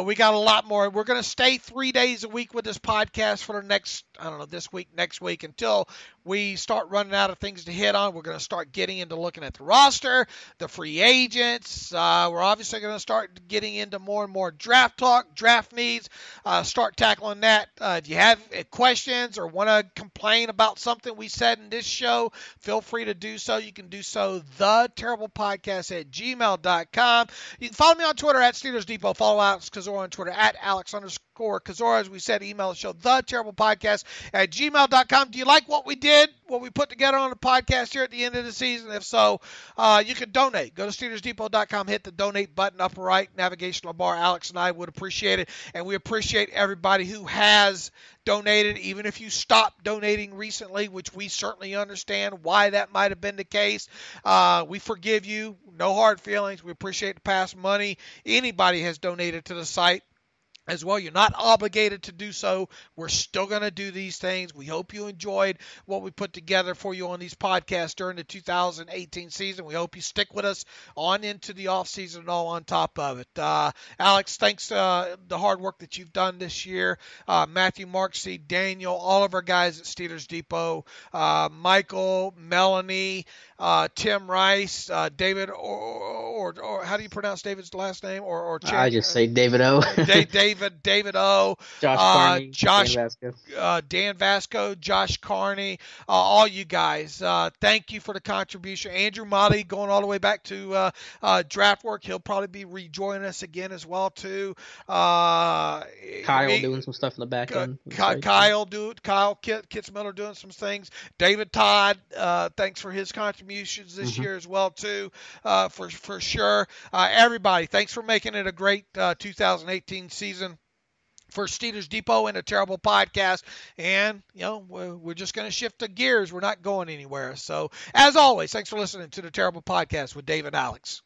We got a lot more. We're going to stay 3 days a week with this podcast for the next, this week, next week, until we start running out of things to hit on. We're going to start getting into looking at the roster, the free agents. We're obviously going to start getting into more and more draft talk, draft needs, start tackling that. If you have questions or want to complain about something we said in this show, feel free to do so. You can do so theterriblepodcast@gmail.com. You can follow me on Twitter at Steelers Depot. Follow Alex Kozora on Twitter at Alex_Kozora. As we said, email the show, theterriblepodcast@gmail.com. Do you like what we did, what we put together on the podcast here at the end of the season? If so, you can donate. Go to SteelersDepot.com, hit the donate button upper right, navigational bar. Alex and I would appreciate it, and we appreciate everybody who has donated, even if you stopped donating recently, which we certainly understand why that might have been the case. We forgive you. No hard feelings. We appreciate the past money anybody has donated to the site as well. You're not obligated to do so. We're still going to do these things. We hope you enjoyed what we put together for you on these podcasts during the 2018 season. We hope you stick with us on into the offseason and all on top of it. Alex, thanks the hard work that you've done this year. Matthew, Mark C., Daniel, all of our guys at Steelers Depot, Michael, Melanie, Tim Rice, David, or how do you pronounce David's last name? Or I just say David O. David O. Josh Carney, Dan Vasco, Josh Carney, all you guys. Thank you for the contribution. Andrew Motti going all the way back to draft work. He'll probably be rejoining us again as well too. Kyle doing some stuff in the back end. Kyle Kitzmiller doing some things. David Todd, thanks for his contributions this year as well too. For sure. Everybody, thanks for making it a great 2018 season for Steelers Depot and a Terrible Podcast. And, we're just going to shift the gears. We're not going anywhere. So, as always, thanks for listening to the Terrible Podcast with Dave and Alex.